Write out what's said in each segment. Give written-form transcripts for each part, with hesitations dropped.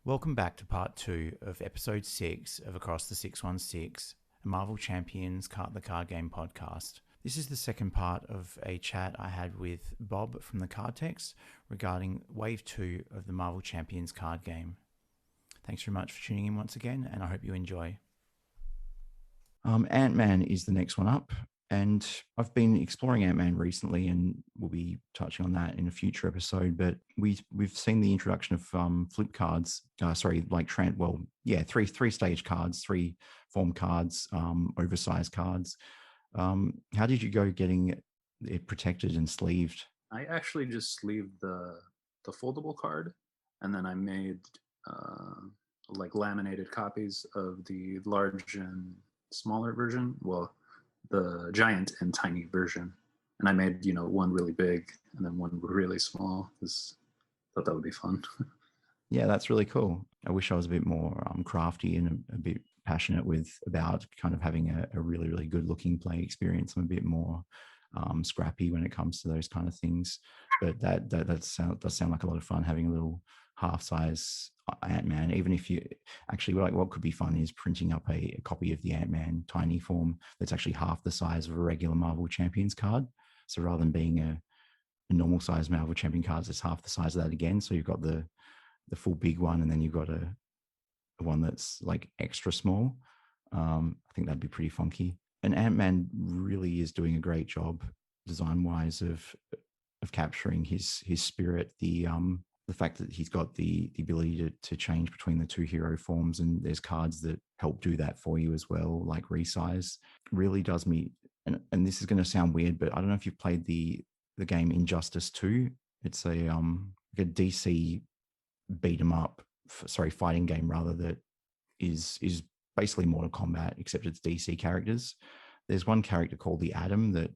Welcome back to part 2 of episode 6 of Across the 616, a Marvel Champions the Card Game podcast. This is the second part of a chat I had with Bob from the Card Text regarding Wave 2 of the Marvel Champions card game. Thanks very much for tuning in once again, and I hope you enjoy. Ant-Man is the next one up, and I've been exploring Ant-Man recently, and we'll be touching on that in a future episode. But we've seen the introduction of flip cards. Three stage cards, three form cards, oversized cards. How did you go getting it protected and sleeved? I actually just sleeved the foldable card, and then I made laminated copies of the large and smaller version. Well, the giant and tiny version, and I made one really big and then one really small because I thought that would be fun. Yeah, that's really cool. I wish I was a bit more crafty and a bit passionate about kind of having a really, really good looking play experience. I'm a bit more scrappy when it comes to those kind of things. But that does sound like a lot of fun, having a little half size Ant-Man. Even if you actually what could be fun is printing up a copy of the Ant-Man tiny form that's actually half the size of a regular Marvel Champions card. So rather than being a normal size Marvel Champion cards, it's half the size of that again. So you've got the full big one, and then you've got a one that's like extra small. I think that'd be pretty funky. And Ant-Man really is doing a great job design-wise of capturing his spirit. The fact that he's got the ability to change between the two hero forms, and there's cards that help do that for you as well, like resize, really does me. And this is going to sound weird, but I don't know if you've played the game Injustice 2. It's a DC beat 'em up, fighting game rather, that is basically Mortal Kombat, except it's DC characters. There's one character called the Atom that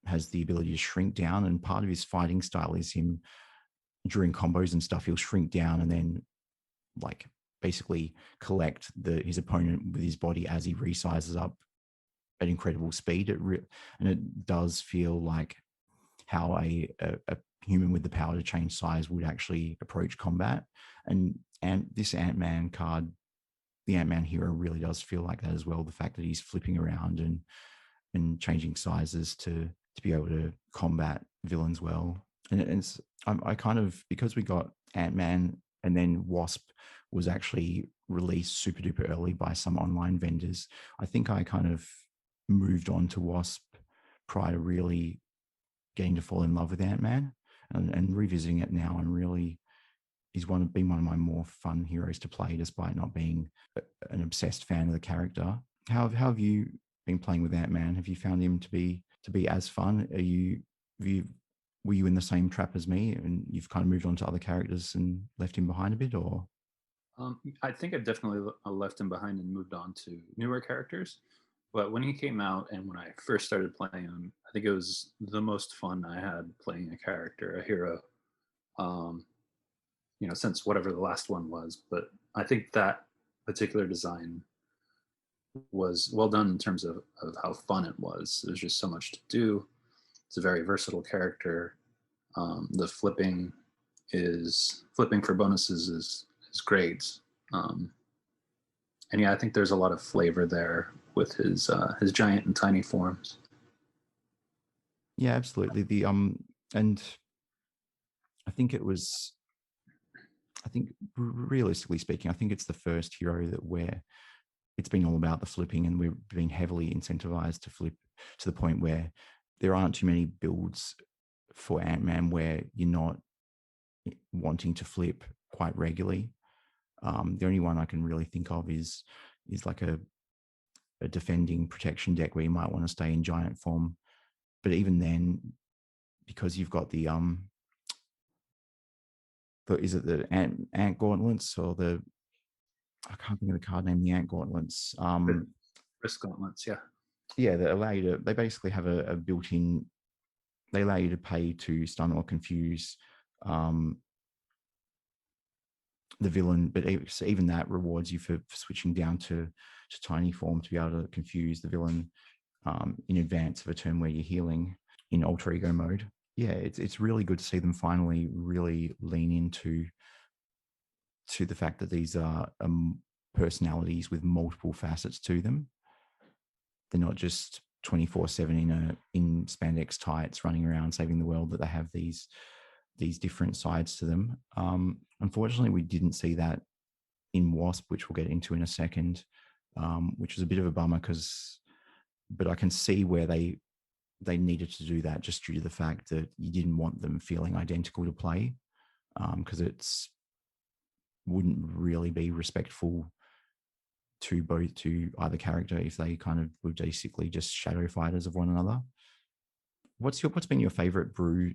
has the ability to shrink down, and part of his fighting style is him during combos and stuff, he'll shrink down and then basically collect his opponent with his body as he resizes up at incredible speed. And it does feel like how a human with the power to change size would actually approach combat. And this Ant-Man card, the Ant-Man hero, really does feel like that as well. The fact that he's flipping around and changing sizes to be able to combat villains well. And I kind of, because we got Ant-Man and then Wasp was actually released super duper early by some online vendors, I think I kind of moved on to Wasp prior to really getting to fall in love with Ant-Man. And revisiting it now, and really he's been one of my more fun heroes to play, despite not being an obsessed fan of the character. How have you been playing with Ant-Man? Have you found him to be as fun? Were you in the same trap as me, and you've kind of moved on to other characters and left him behind a bit, or? I think I definitely left him behind and moved on to newer characters. But when he came out and when I first started playing him, I think it was the most fun I had playing a character, a hero, since whatever the last one was. But I think that particular design was well done in terms of how fun it was. There's just so much to do. It's a very versatile character. The flipping for bonuses is great. And yeah, I think there's a lot of flavor there with his giant and tiny forms. Yeah, absolutely. And I think realistically speaking, I think it's the first hero where it's been all about the flipping, and we've been heavily incentivized to flip to the point where there aren't too many builds for Ant-Man where you're not wanting to flip quite regularly. The only one I can really think of is like a defending protection deck where you might want to stay in giant form. But even then, because you've got the is it the ant gauntlets, or I can't think of the card name, the ant gauntlets. Risk gauntlets, yeah. Yeah, that allow you to, they basically have a built-in, they allow you to pay to stun or confuse the villain, but even that rewards you for switching down to tiny form to be able to confuse the villain in advance of a turn where you're healing in alter ego mode. Yeah, it's really good to see them finally really lean into to the fact that these are personalities with multiple facets to them. They're not just 24/7 in spandex tights running around saving the world, that they have these different sides to them. Unfortunately, we didn't see that in Wasp, which we'll get into in a second, which was a bit of a bummer but I can see where they needed to do that just due to the fact that you didn't want them feeling identical to play, because it's wouldn't really be respectful to either character if they kind of were basically just shadow fighters of one another. What's been your favorite brew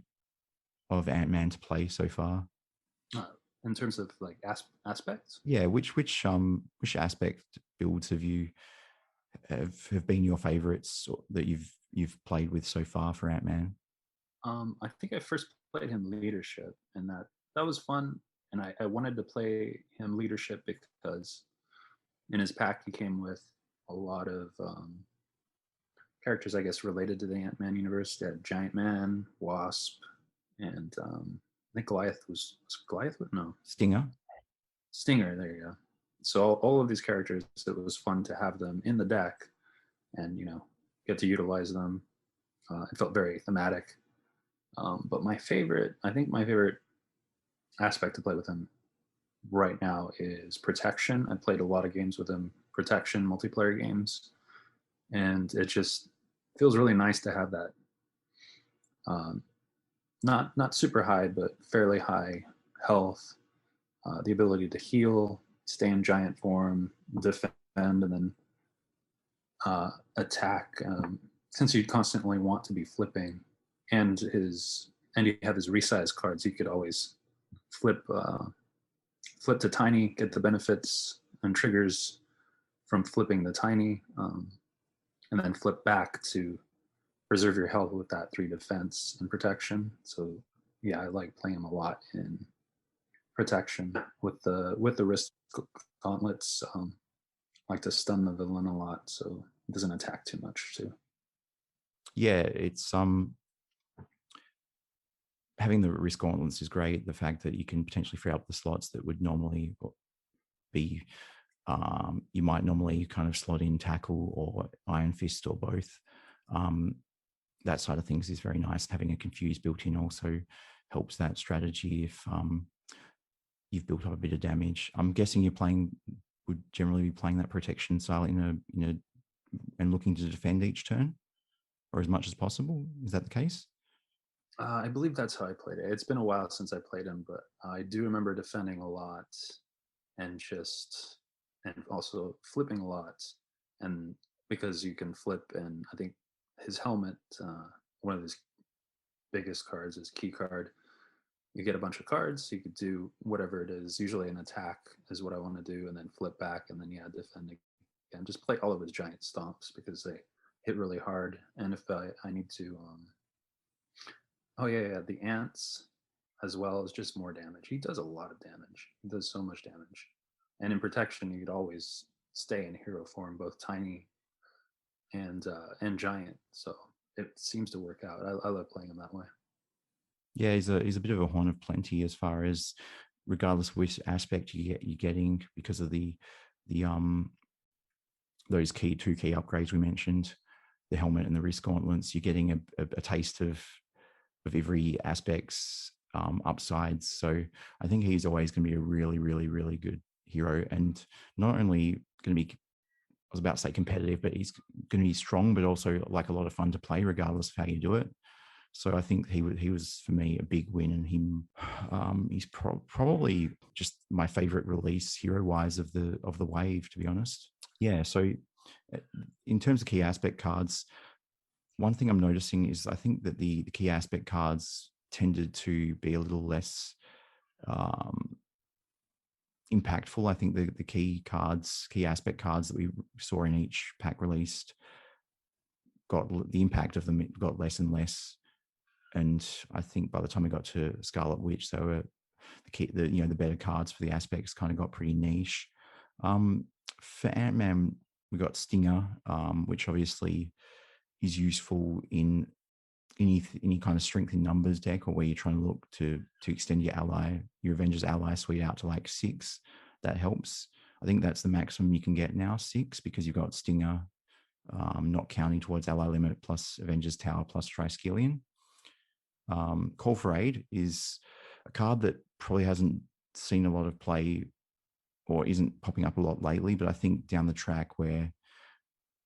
of Ant-Man to play so far? In terms of like aspects? Yeah, which aspect builds have been your favorites that you've played with so far for Ant-Man? I think I first played him leadership, and that was fun. And I wanted to play him leadership because in his pack he came with a lot of characters, I guess, related to the Ant-Man universe. They had Giant Man, Wasp, and I think Goliath was Goliath? No, Stinger. Stinger. There you go. So all of these characters, it was fun to have them in the deck, and get to utilize them. It felt very thematic. But I think my favorite aspect to play with him right now is protection. I played a lot of games with him, protection multiplayer games, and it just feels really nice to have that. Not super high, but fairly high health, the ability to heal, stay in giant form, defend, and then attack. Since you'd constantly want to be flipping, and you have his resize cards, you could always flip to tiny, get the benefits and triggers from flipping the tiny, and then flip back to preserve your health with that 3 defense and protection. So yeah, I like playing him a lot in protection with the wrist gauntlets. Like to stun the villain a lot, so it doesn't attack too much too. Yeah, it's having the wrist gauntlets is great. The fact that you can potentially free up the slots that would normally be you might normally kind of slot in tackle or iron fist or both. That side of things is very nice. Having a confuse built in also helps that strategy if you've built up a bit of damage. I'm guessing would generally be playing that protection style in a and looking to defend each turn, or as much as possible. Is that the case? I believe that's how I played it. It's been a while since I played him, but I do remember defending a lot and also flipping a lot. And because you can flip, and I think his helmet, one of his biggest cards is key card. You get a bunch of cards, you could do whatever it is. Usually an attack is what I want to do, and then flip back, and then defend again. Just play all of his giant stomps because they hit really hard. And if I need to, the ants as well as just more damage. He does a lot of damage. He does so much damage. And in protection, you could always stay in hero form, both tiny and giant. So it seems to work out. I love playing him that way. Yeah, he's a bit of a horn of plenty as far as regardless of which aspect you're getting because of the those two key upgrades we mentioned, the helmet and the wrist gauntlets. You're getting a taste of every aspect's upsides. So I think he's always going to be a really, really, really good hero, and not only going to be, I was about to say competitive, but he's going to be strong, but also like a lot of fun to play regardless of how you do it. So I think he was for me a big win, and he's probably just my favorite release hero wise of the wave, to be honest. Yeah. So in terms of key aspect cards, one thing I'm noticing is I think that the key aspect cards tended to be a little less impactful. I think the key aspect cards that we saw in each pack released the impact of them got less and less. And I think by the time we got to Scarlet Witch, they were the better cards for the aspects kind of got pretty niche. For Ant-Man, we got Stinger, which obviously is useful in any kind of strength in numbers deck, or where you're trying to look to extend your Avengers ally suite out to like 6, that helps. I think that's the maximum you can get now, 6, because you've got Stinger, not counting towards ally limit, plus Avengers Tower, plus Triskelion. Call for Aid is a card that probably hasn't seen a lot of play or isn't popping up a lot lately, but I think down the track where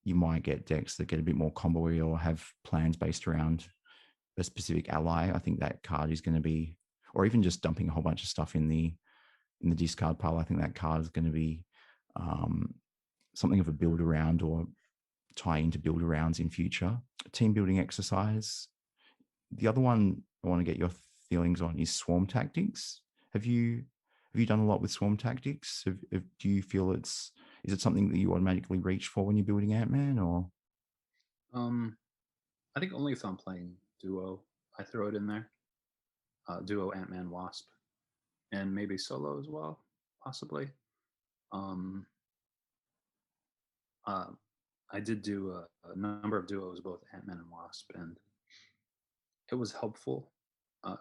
you might get decks that get a bit more combo-y or have plans based around a specific ally, I think that card is going to be, or even just dumping a whole bunch of stuff in the discard pile, I think that card is going to be something of a build around or tie into build arounds in future. Team building exercise. The other one I want to get your feelings on is Swarm Tactics. Have you done a lot with Swarm Tactics? Do you feel is it something that you automatically reach for when you're building Ant-Man, or? I think only if I'm playing duo, I throw it in there. Duo Ant-Man Wasp, and maybe solo as well, possibly. I did do a number of duos, both Ant-Man and Wasp, and it was helpful.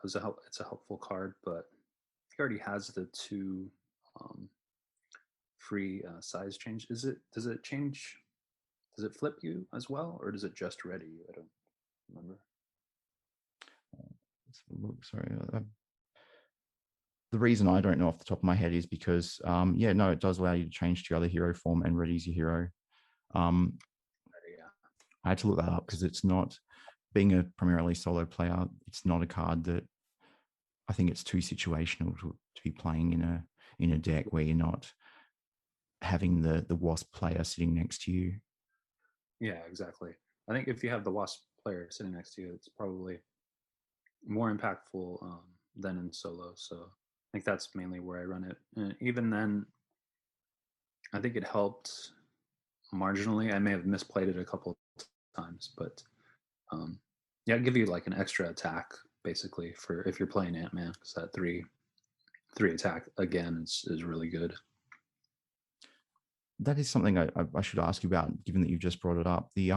It's a helpful card, but he already has the 2 free size change. Does it change? Does it flip you as well, or does it just ready you? I don't remember. Let's have a look. Sorry. The reason I don't know off the top of my head is because, it does allow you to change to your other hero form and readies your hero. I had to look that up because it's not, being a primarily solo player, it's not a card that I think it's too situational to be playing in a deck where you're not having the Wasp player sitting next to you. Yeah, exactly. I think if you have the Wasp player sitting next to you, it's probably more impactful than in solo. So I think that's mainly where I run it. And even then, I think it helped marginally. I may have misplayed it a couple times, but it'll give you like an extra attack basically for if you're playing Ant-Man, because that three attack again is really good. That is something I should ask you about, given that you just brought it up. The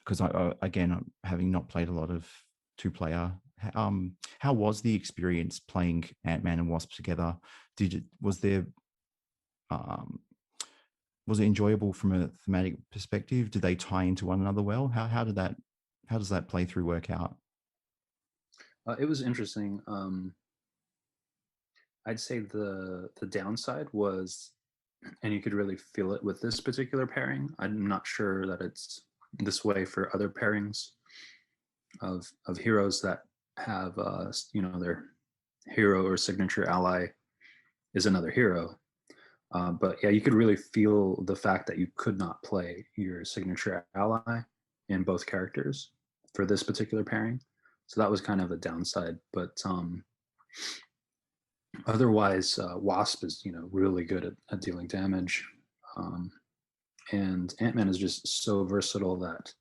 because again, having not played a lot of 2-player, how was the experience playing Ant-Man and Wasp together? Was it enjoyable from a thematic perspective? Did they tie into one another well? How does that playthrough work out? It was interesting. I'd say the downside was, and you could really feel it with this particular pairing. I'm not sure that it's this way for other pairings of heroes that have their hero or signature ally is another hero. But yeah, you could really feel the fact that you could not play your signature ally in both characters for this particular pairing. So that was kind of a downside. But otherwise, Wasp is really good at dealing damage, and Ant-Man is just so versatile that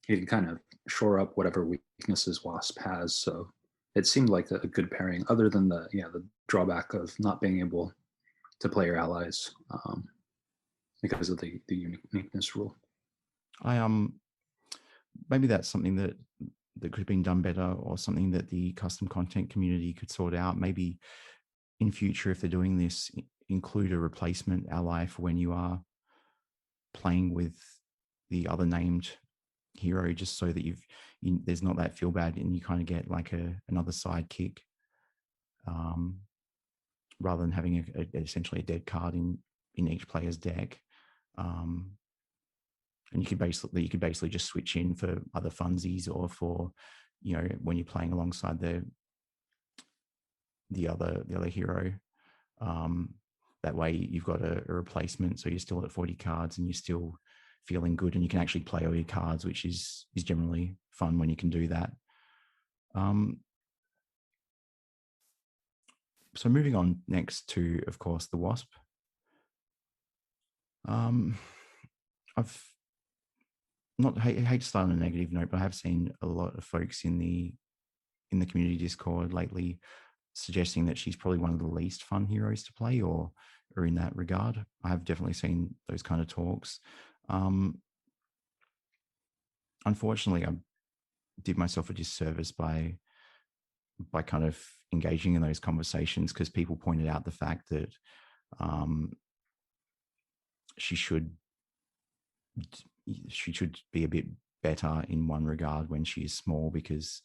he can kind of shore up whatever weaknesses Wasp has. So it seemed like a good pairing, other than the drawback of not being able to play your allies because of the uniqueness rule. Maybe that's something that could have been done better, or something that the custom content community could sort out. Maybe in future, if they're doing this, include a replacement ally for when you are playing with the other named hero, just so that there's not that feel bad, and you kind of get like another sidekick, rather than having essentially a dead card in each player's deck. And you could basically just switch in for other funsies, or for when you're playing alongside the other hero. That way you've got a replacement, so you're still at 40 cards and you're still feeling good, and you can actually play all your cards, which is generally fun when you can do that. So moving on next to, of course, the Wasp. I've not hate to start on a negative note, but I have seen a lot of folks in the community Discord lately suggesting that she's probably one of the least fun heroes to play, or in that regard. I have definitely seen those kind of talks. Unfortunately, did myself a disservice by kind of engaging in those conversations, because people pointed out the fact that um, she should be a bit better in one regard when she is small, because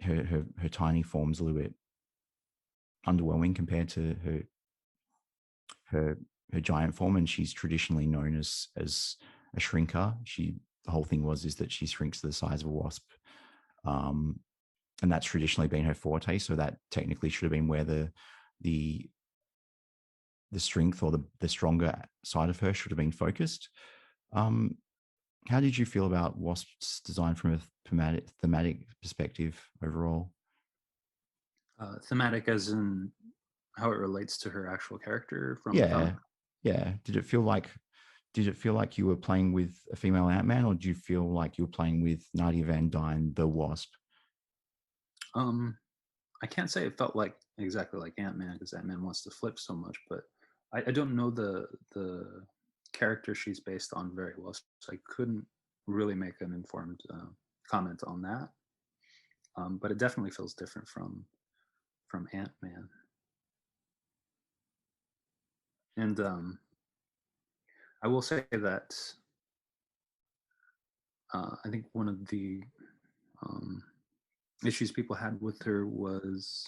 her tiny form's a little bit underwhelming compared to her giant form, and she's traditionally known as a shrinker. The whole thing is that she shrinks to the size of a wasp, and that's traditionally been her forte. So that technically should have been where the strength, or the stronger side of her, should have been focused. How did you feel about Wasp's design from a thematic perspective overall? Thematic as in how it relates to her actual character from a Yeah, thought. yeah. Did it feel like you were playing with a female Ant-Man, or do you feel like you were playing with Nadia Van Dyne, the Wasp? I can't say it felt like exactly like Ant-Man, because Ant-Man wants to flip so much, but I don't know the character she's based on very well, so I couldn't really make an informed comment on that. But it definitely feels different from Ant-Man. And I will say that I think one of the um, issues people had with her was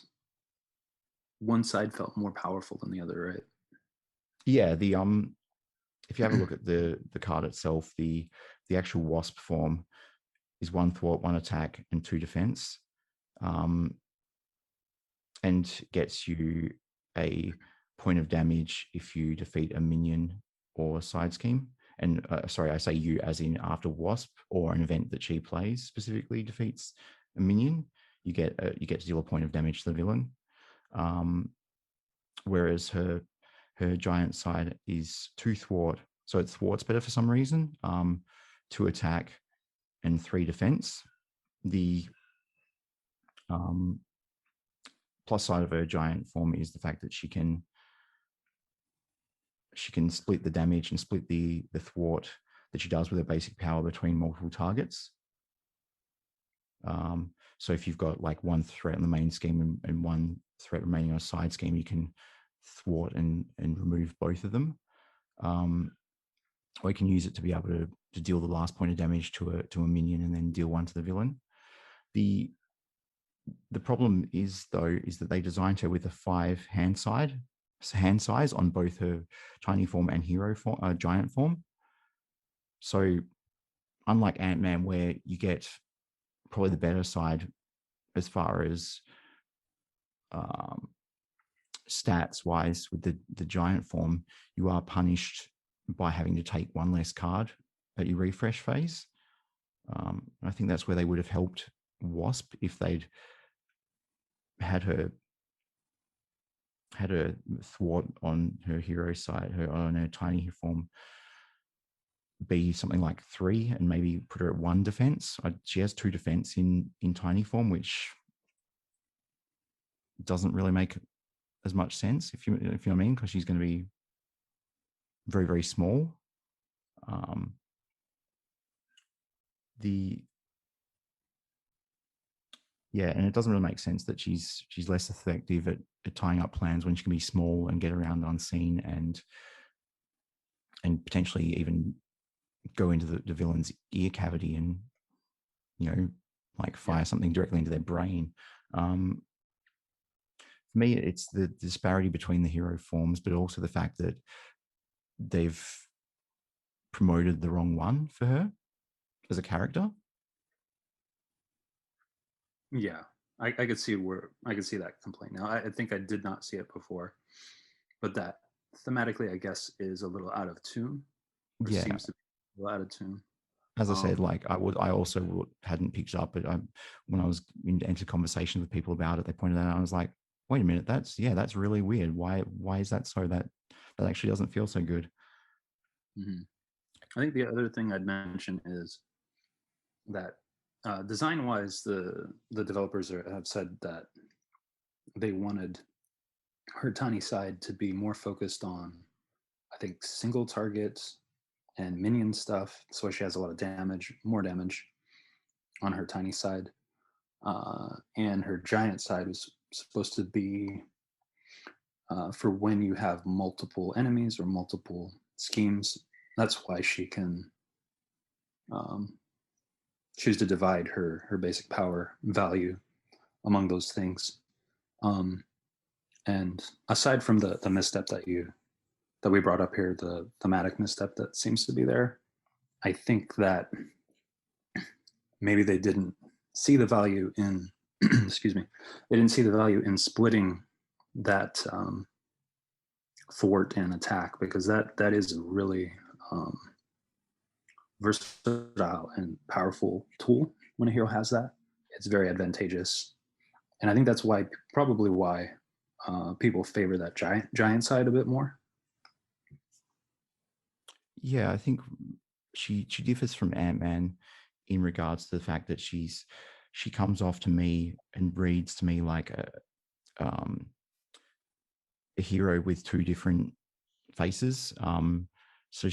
one side felt more powerful than the other, right? Yeah, if you have a look at the card itself, the actual Wasp form is 1 thwart, 1 attack, and 2 defense, and gets you a point of damage if you defeat a minion or side scheme. And sorry, I say you as in after Wasp or an event that she plays specifically defeats a minion, you get to deal a point of damage to the villain. Whereas her giant side is 2 thwart, so it thwarts better for some reason. 2 attack and 3 defense. The plus side of her giant form is the fact that she can split the damage and split the thwart that she does with her basic power between multiple targets. So if you've got like 1 threat in the main scheme and 1 threat remaining on a side scheme, you can thwart and remove both of them. Or you can use it to be able to deal the last point of damage to a minion and then deal 1 to the villain. The problem is that they designed her with a 5 hand size on both her tiny form and hero form, giant form. So unlike Ant-Man, where you get probably the better side as far as stats wise with the giant form, you are punished by having to take 1 less card at your refresh phase. I think that's where they would have helped Wasp if they'd had her thwart on her hero side, on her tiny form, be something like 3, and maybe put her at 1 defense. She has 2 defense in tiny form, which doesn't really make as much sense, if you know what I mean, because she's going to be very, very small. And it doesn't really make sense that she's less effective at tying up plans when she can be small and get around unseen and potentially even go into the villain's ear cavity and like fire something directly into their brain. For me, it's the disparity between the hero forms, but also the fact that they've promoted the wrong one for her as a character. Yeah, I could see that complaint now. I think I did not see it before, but that thematically, I guess, is a little out of tune, or Yeah, seems to be a little out of tune. as I said, like I also hadn't picked up, but when I was into conversations with people about it, they pointed out, I was like, wait a minute, that's really weird. Why is that so? That actually doesn't feel so good. Mm-hmm. I think the other thing I'd mention is that design-wise, the developers have said that they wanted her tiny side to be more focused on, I think, single targets and minion stuff, so she has a lot of damage, more damage, on her tiny side, and her giant side was supposed to be for when you have multiple enemies or multiple schemes. That's why she can um, choose to divide her basic power value among those things. Um, and aside from the misstep that we brought up here, the thematic misstep that seems to be there, I think that maybe they didn't see the value in excuse me, they didn't see the value in splitting that thwart and attack, because that is a really versatile and powerful tool. When a hero has that, it's very advantageous, and I think that's why, probably why, people favor that giant side a bit more. Yeah, I think she differs from Ant-Man in regards to the fact that she comes off to me and reads to me like a hero with two different faces. So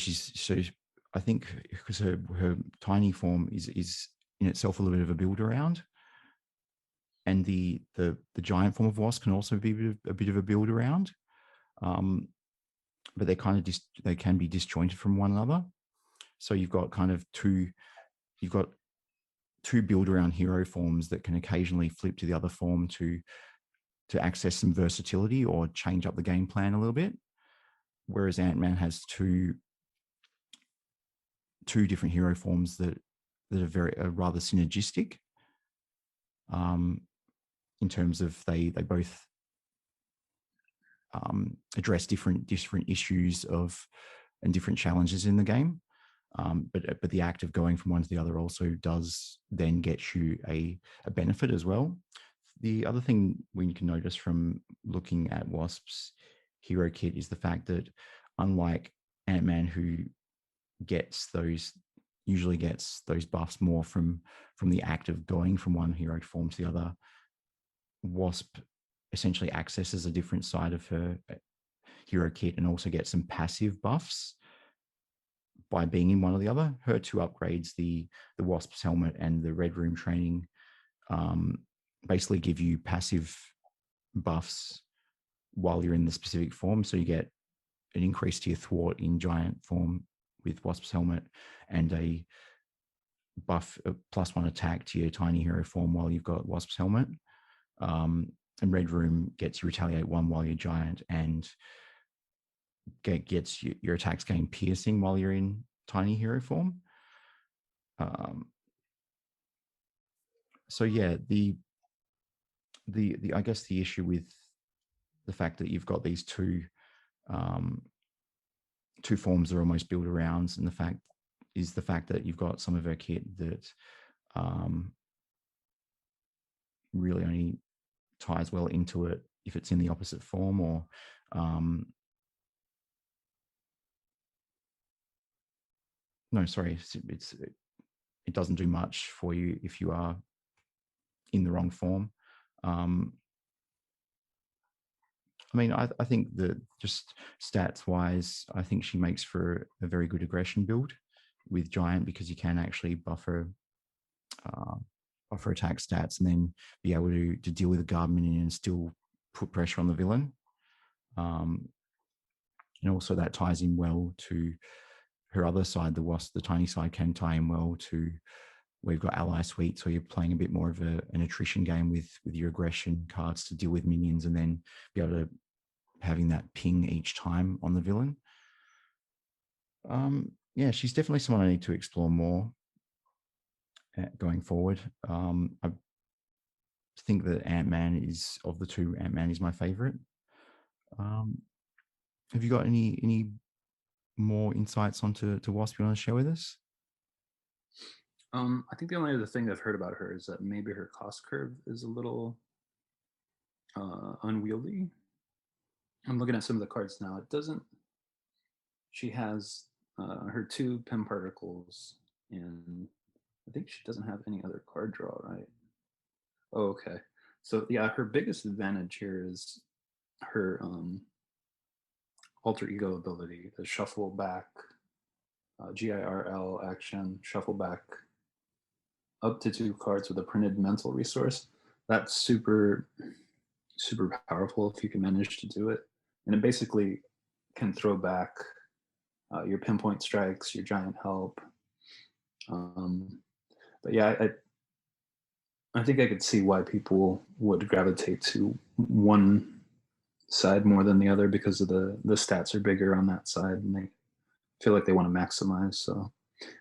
I think because her tiny form is in itself a little bit of a build around, and the giant form of Wasp can also be a bit of a build around. But they kind of they can be disjointed from one another. So you've got two build around hero forms that can occasionally flip to the other form to access some versatility or change up the game plan a little bit. Whereas Ant-Man has two different hero forms that are rather synergistic. In terms of they both address different issues of and different challenges in the game. But the act of going from one to the other also does then get you a benefit as well. The other thing we can notice from looking at Wasp's hero kit is the fact that, unlike Ant-Man, who usually gets those buffs more from the act of going from one hero form to the other, Wasp essentially accesses a different side of her hero kit and also gets some passive buffs by being in one or the other. Her two upgrades, the Wasp's helmet and the Red Room training, basically give you passive buffs while you're in the specific form. So you get an increase to your thwart in giant form with Wasp's helmet, and a buff, a +1 attack to your tiny hero form while you've got Wasp's helmet. And Red Room gets you retaliate 1 while you're giant, and gets your attacks gain piercing while you're in tiny hero form. So yeah, the I guess the issue with the fact that you've got these two forms that are almost build arounds, and the fact that you've got some of her kit that really only ties well into it if it's in the opposite form, or no, sorry, it doesn't do much for you if you are in the wrong form. I mean, I think that just stats wise, I think she makes for a very good aggression build with giant, because you can actually buffer attack stats and then be able to deal with a guard minion and still put pressure on the villain. And also that ties in well to her other side, the Wasp. The tiny side can tie in well to we've got ally suite, so you're playing a bit more of an attrition game with your aggression cards to deal with minions, and then be able to having that ping each time on the villain. Yeah, she's definitely someone I need to explore more going forward. I think that Ant-Man is, of the two, Ant-Man is my favorite. Have you got any more insights onto Wasp you want to share with us? I think the only other thing I've heard about her is that maybe her cost curve is a little unwieldy. I'm looking at some of the cards now. It doesn't. She has her 2 Pym particles, and I think she doesn't have any other card draw, right? Oh, okay. So yeah, her biggest advantage here is her alter ego ability, the shuffle back, GIRL action, shuffle back up to 2 cards with a printed mental resource. That's super powerful if you can manage to do it, and it basically can throw back your pinpoint strikes, your giant help. But yeah, I think I could see why people would gravitate to one side more than the other because of the stats are bigger on that side and they feel like they want to maximize. So,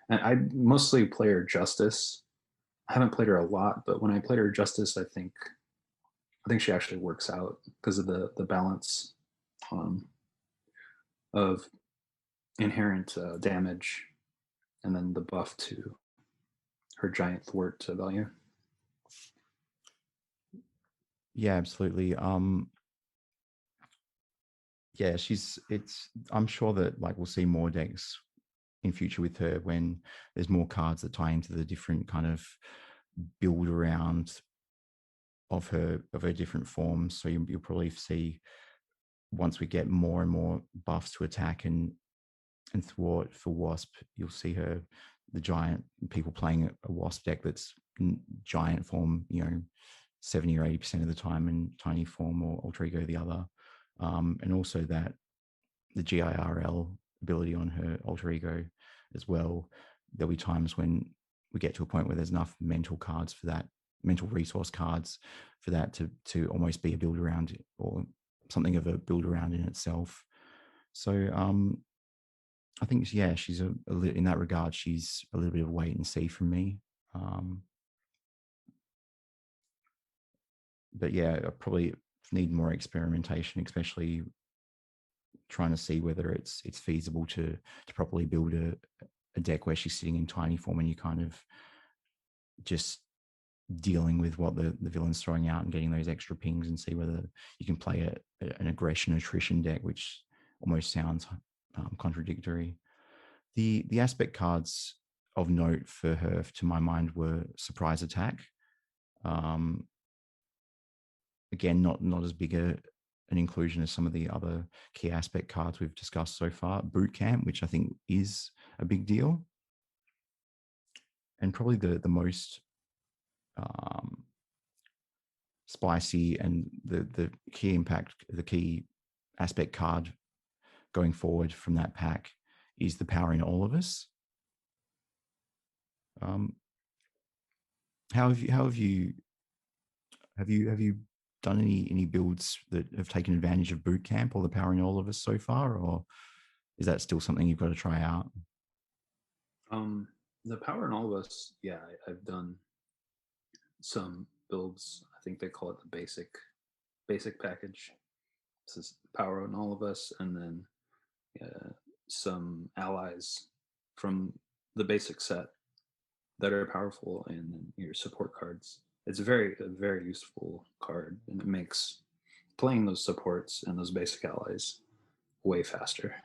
and I mostly play her Justice. I haven't played her a lot, but when I played her Justice, I think she actually works out because of the balance of inherent damage and then the buff to her giant thwart value. Yeah, absolutely. Yeah, I'm sure that like we'll see more decks in future with her when there's more cards that tie into the different kind of build around of her different forms. So you'll probably see once we get more and more buffs to attack and thwart for Wasp, you'll see the giant people playing a Wasp deck that's giant form, 70 or 80% of the time, and tiny form or alter ego the other. And also that the GIRL ability on her alter ego as well. There'll be times when we get to a point where there's enough mental cards for that, mental resource cards for that to almost be a build around or something of a build around in itself. So I think, yeah, she's in that regard, she's a little bit of wait and see from me. But yeah, I probably need more experimentation, especially trying to see whether it's feasible to properly build a deck where she's sitting in tiny form and you kind of just dealing with what the villain's throwing out and getting those extra pings, and see whether you can play an aggression attrition deck, which almost sounds contradictory. The aspect cards of note for her, to my mind, were surprise attack. Again, not as big an inclusion as some of the other key aspect cards we've discussed so far. Boot camp, which I think is a big deal, and probably the most spicy and the key impact, the key aspect card going forward from that pack is the Power in All of Us. How have you done any builds that have taken advantage of Boot Camp or the Power in All of Us so far, or is that still something you've got to try out? The Power in All of Us, yeah, I've done some builds. I think they call it the basic package. This is Power in All of Us, and then some allies from the basic set that are powerful, and then your support cards. It's a very useful card, and it makes playing those supports and those basic allies way faster.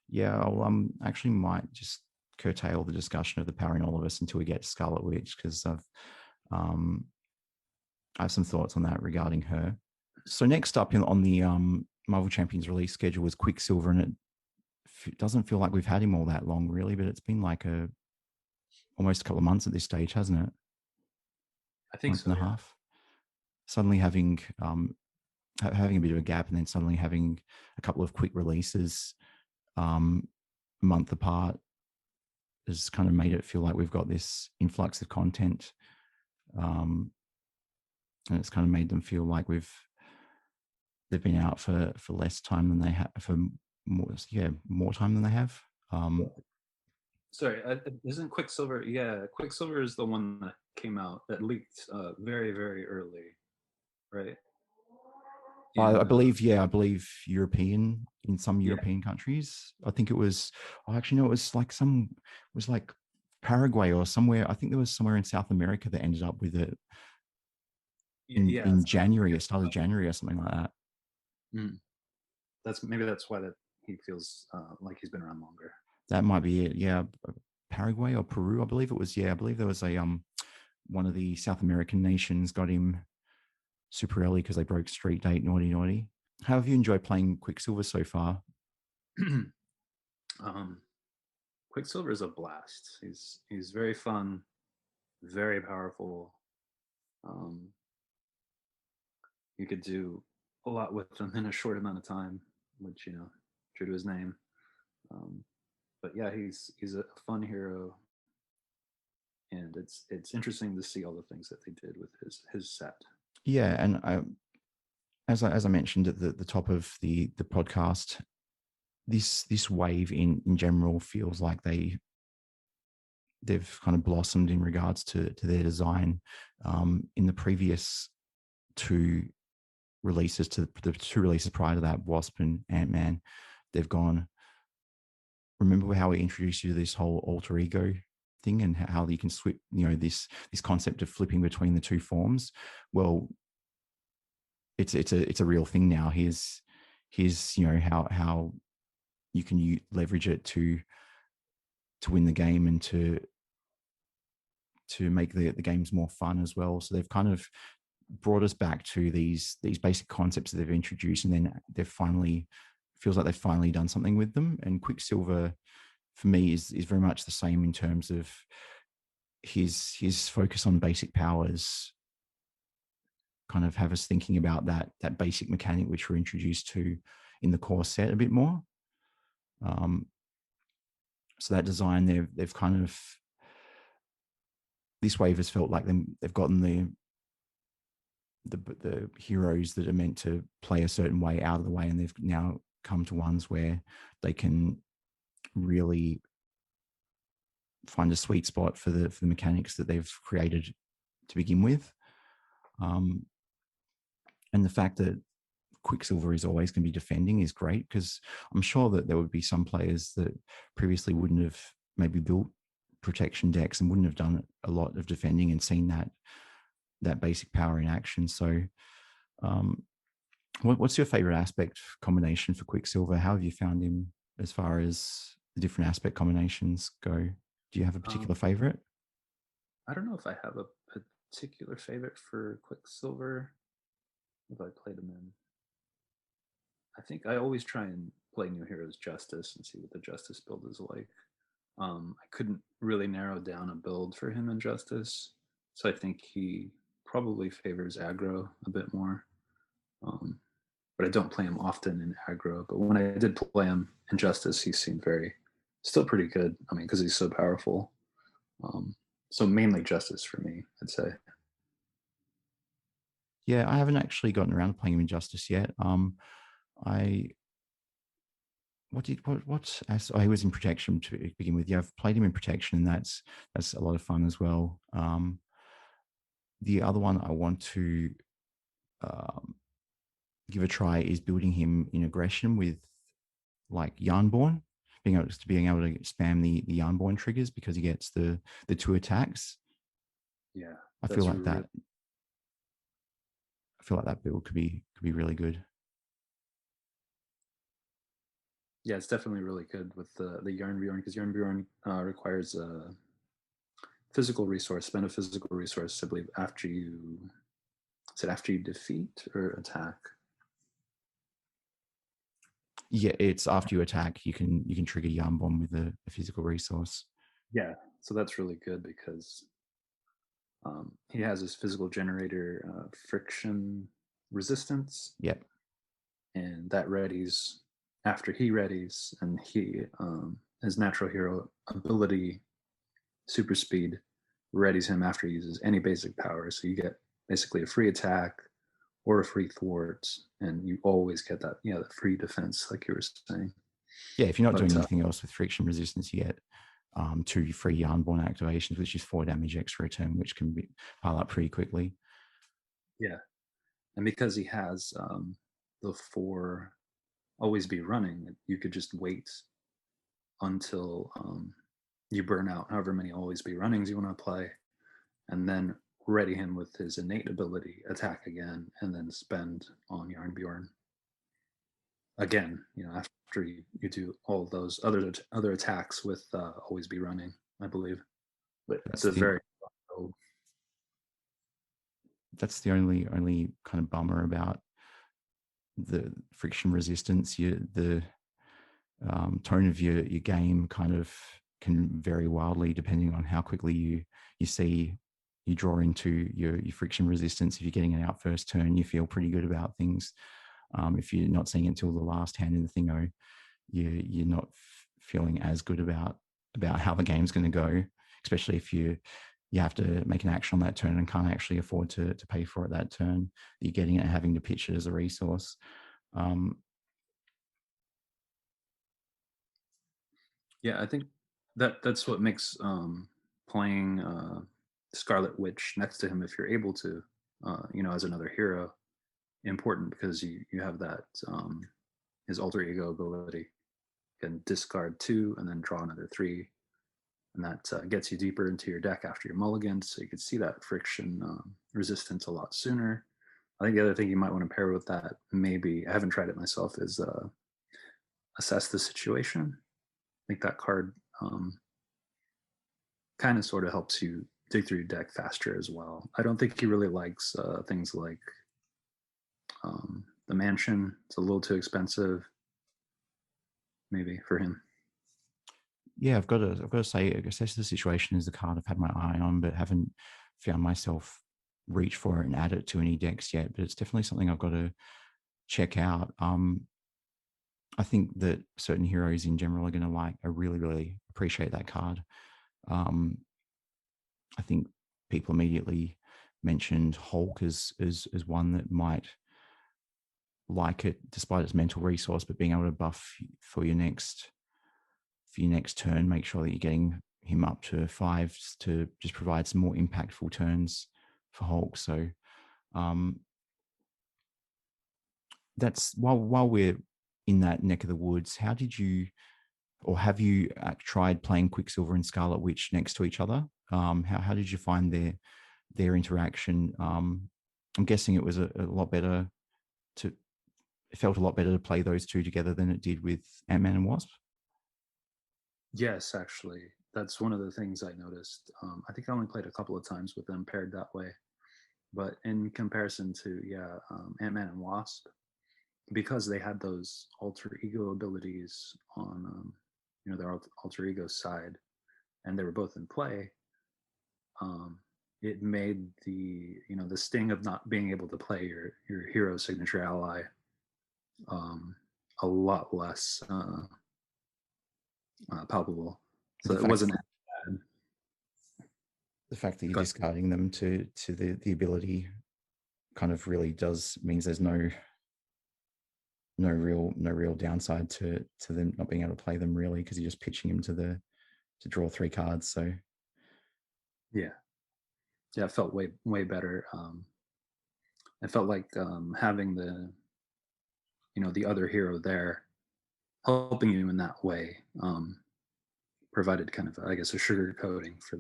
Yeah, I'll actually might just curtail the discussion of the Power in All of Us until we get to Scarlet Witch, because I have some thoughts on that regarding her. So next up on the Marvel Champions release schedule was Quicksilver, and it doesn't feel like we've had him all that long, really, but it's been like almost a couple of months at this stage, hasn't it? I think month and a half. Suddenly having a bit of a gap, and then suddenly having a couple of quick releases a month apart has kind of made it feel like we've got this influx of content, and it's kind of made them feel like they've been out for less time than they have, for more time than they have. Sorry, isn't Quicksilver? Yeah, Quicksilver is the one that came out that leaked very, very early, right? I believe European, in some European countries. I think it was. Actually, no, it was like Paraguay or somewhere. I think there was somewhere in South America that ended up with it in January. It started January or something like that. That's why he feels like he's been around longer. That might be it. Yeah, Paraguay or Peru, I believe it was. Yeah, I believe there was a one of the South American nations got him super early because they broke street date. Naughty. How have you enjoyed playing Quicksilver so far? Quicksilver is a blast. He's very fun, very powerful. Um, you could do a lot with him in a short amount of time, which true to his name. Um, but yeah, he's a fun hero, and it's interesting to see all the things that they did with his set. Yeah, and as I mentioned at the top of the podcast, this wave in general feels like they've kind of blossomed in regards to their design. In the previous two releases, to the two releases prior to that, Wasp and Ant-Man, they've gone. Remember how we introduced you to this whole alter ego thing and how you can swip, this concept of flipping between the two forms. Well, it's a real thing now. Here's how you can leverage it to win the game and to make the games more fun as well. So they've kind of brought us back to these basic concepts that they've introduced, and then they've finally feels like they've finally done something with them. And Quicksilver, for me, is very much the same in terms of his focus on basic powers. Kind of have us thinking about that basic mechanic which we're introduced to in the core set a bit more. So that design, they've kind of, this wave has felt like they've gotten the heroes that are meant to play a certain way out of the way, and they've now come to ones where they can really find a sweet spot for the mechanics that they've created to begin with. And the fact that Quicksilver is always going to be defending is great, because I'm sure that there would be some players that previously wouldn't have maybe built protection decks and wouldn't have done a lot of defending and seen that basic power in action. So what's your favorite aspect combination for Quicksilver? How have you found him as far as the different aspect combinations go? Do you have a particular favorite? I don't know if I have a particular favorite for Quicksilver. If I played him in, I think I always try and play new heroes Justice and see what the Justice build is like. I couldn't really narrow down a build for him in Justice, so I think he probably favors aggro a bit more. But I don't play him often in aggro. But when I did play him in Justice, he seemed still pretty good. I mean, because he's so powerful. So mainly Justice for me, I'd say. Yeah, I haven't actually gotten around to playing him in Justice yet. I he was in Protection to begin with. Yeah, I've played him in Protection, and that's a lot of fun as well. The other one I want to give a try is building him in Aggression with like Yarnborn, being able to spam the Yarnborn triggers, because he gets the two attacks. Yeah, I feel like that build could be really good. Yeah, it's definitely really good with the Yarnbjorn, because Yarnbjorn requires a physical resource, spend a physical resource, I believe, after you defeat or attack. Yeah, it's after you attack, you can trigger Yarnborn with a physical resource. Yeah, so that's really good, because he has his physical generator friction resistance. Yep. And that readies after he readies, and his natural hero ability, super speed, readies him after he uses any basic power. So you get basically a free attack or a free thwart, and you always get that free defense, like you were saying. Yeah, if you're not doing anything else with friction resistance, you get 2 free Yarnborn activations, which is 4 damage extra a turn, which can pile up pretty quickly. Yeah, and because he has the 4 always be running, you could just wait until you burn out however many always be runnings you want to play, and then ready him with his innate ability, attack again, and then spend on Yarnbjorn again, after you do all those other attacks with always be running, I believe. But That's it's the only kind of bummer about the friction resistance. The tone of your game kind of can vary wildly depending on how quickly you draw into your friction resistance. If you're getting it out first turn, you feel pretty good about things. If you're not seeing it until the last hand in the thingo, you're not feeling as good about how the game's going to go, especially if you have to make an action on that turn and can't actually afford to pay for it that turn. You're getting it and having to pitch it as a resource. Yeah, I think that's what makes playing Scarlet Witch next to him, if you're able to, as another hero, important, because you have that his alter ego ability can discard 2 and then draw another 3, and that gets you deeper into your deck after your mulligan, so you can see that friction resistance a lot sooner. I think the other thing you might want to pair with that, maybe I haven't tried it myself, is assess the situation. I think that card kind of sort of helps you dig through your deck faster as well. I don't think he really likes things like the mansion. It's a little too expensive, maybe, for him. Yeah, I've got to say, assess the situation is the card I've had my eye on, but haven't found myself reach for it and add it to any decks yet. But it's definitely something I've got to check out. I think that certain heroes in general are going to really, really appreciate that card. I think people immediately mentioned Hulk as one that might like it despite its mental resource, but being able to buff for your next turn, make sure that you're getting him up to 5s to just provide some more impactful turns for Hulk. So that's while we're in that neck of the woods, how did you, or have you tried playing Quicksilver and Scarlet Witch next to each other? How did you find their interaction? I'm guessing it was a lot better it felt a lot better to play those two together than it did with Ant-Man and Wasp. Yes, actually, that's one of the things I noticed. I think I only played a couple of times with them paired that way, but in comparison to Ant-Man and Wasp, because they had those alter ego abilities on their alter ego side, and they were both in play, it made the sting of not being able to play your hero signature ally a lot less palpable. So it wasn't bad. The fact that you're discarding them to the ability kind of really means there's no real downside to them not being able to play them, really, because you're just pitching him to draw 3 cards. So yeah, it felt way better. It felt like having the other hero there helping you in that way provided kind of, I guess, a sugar coating for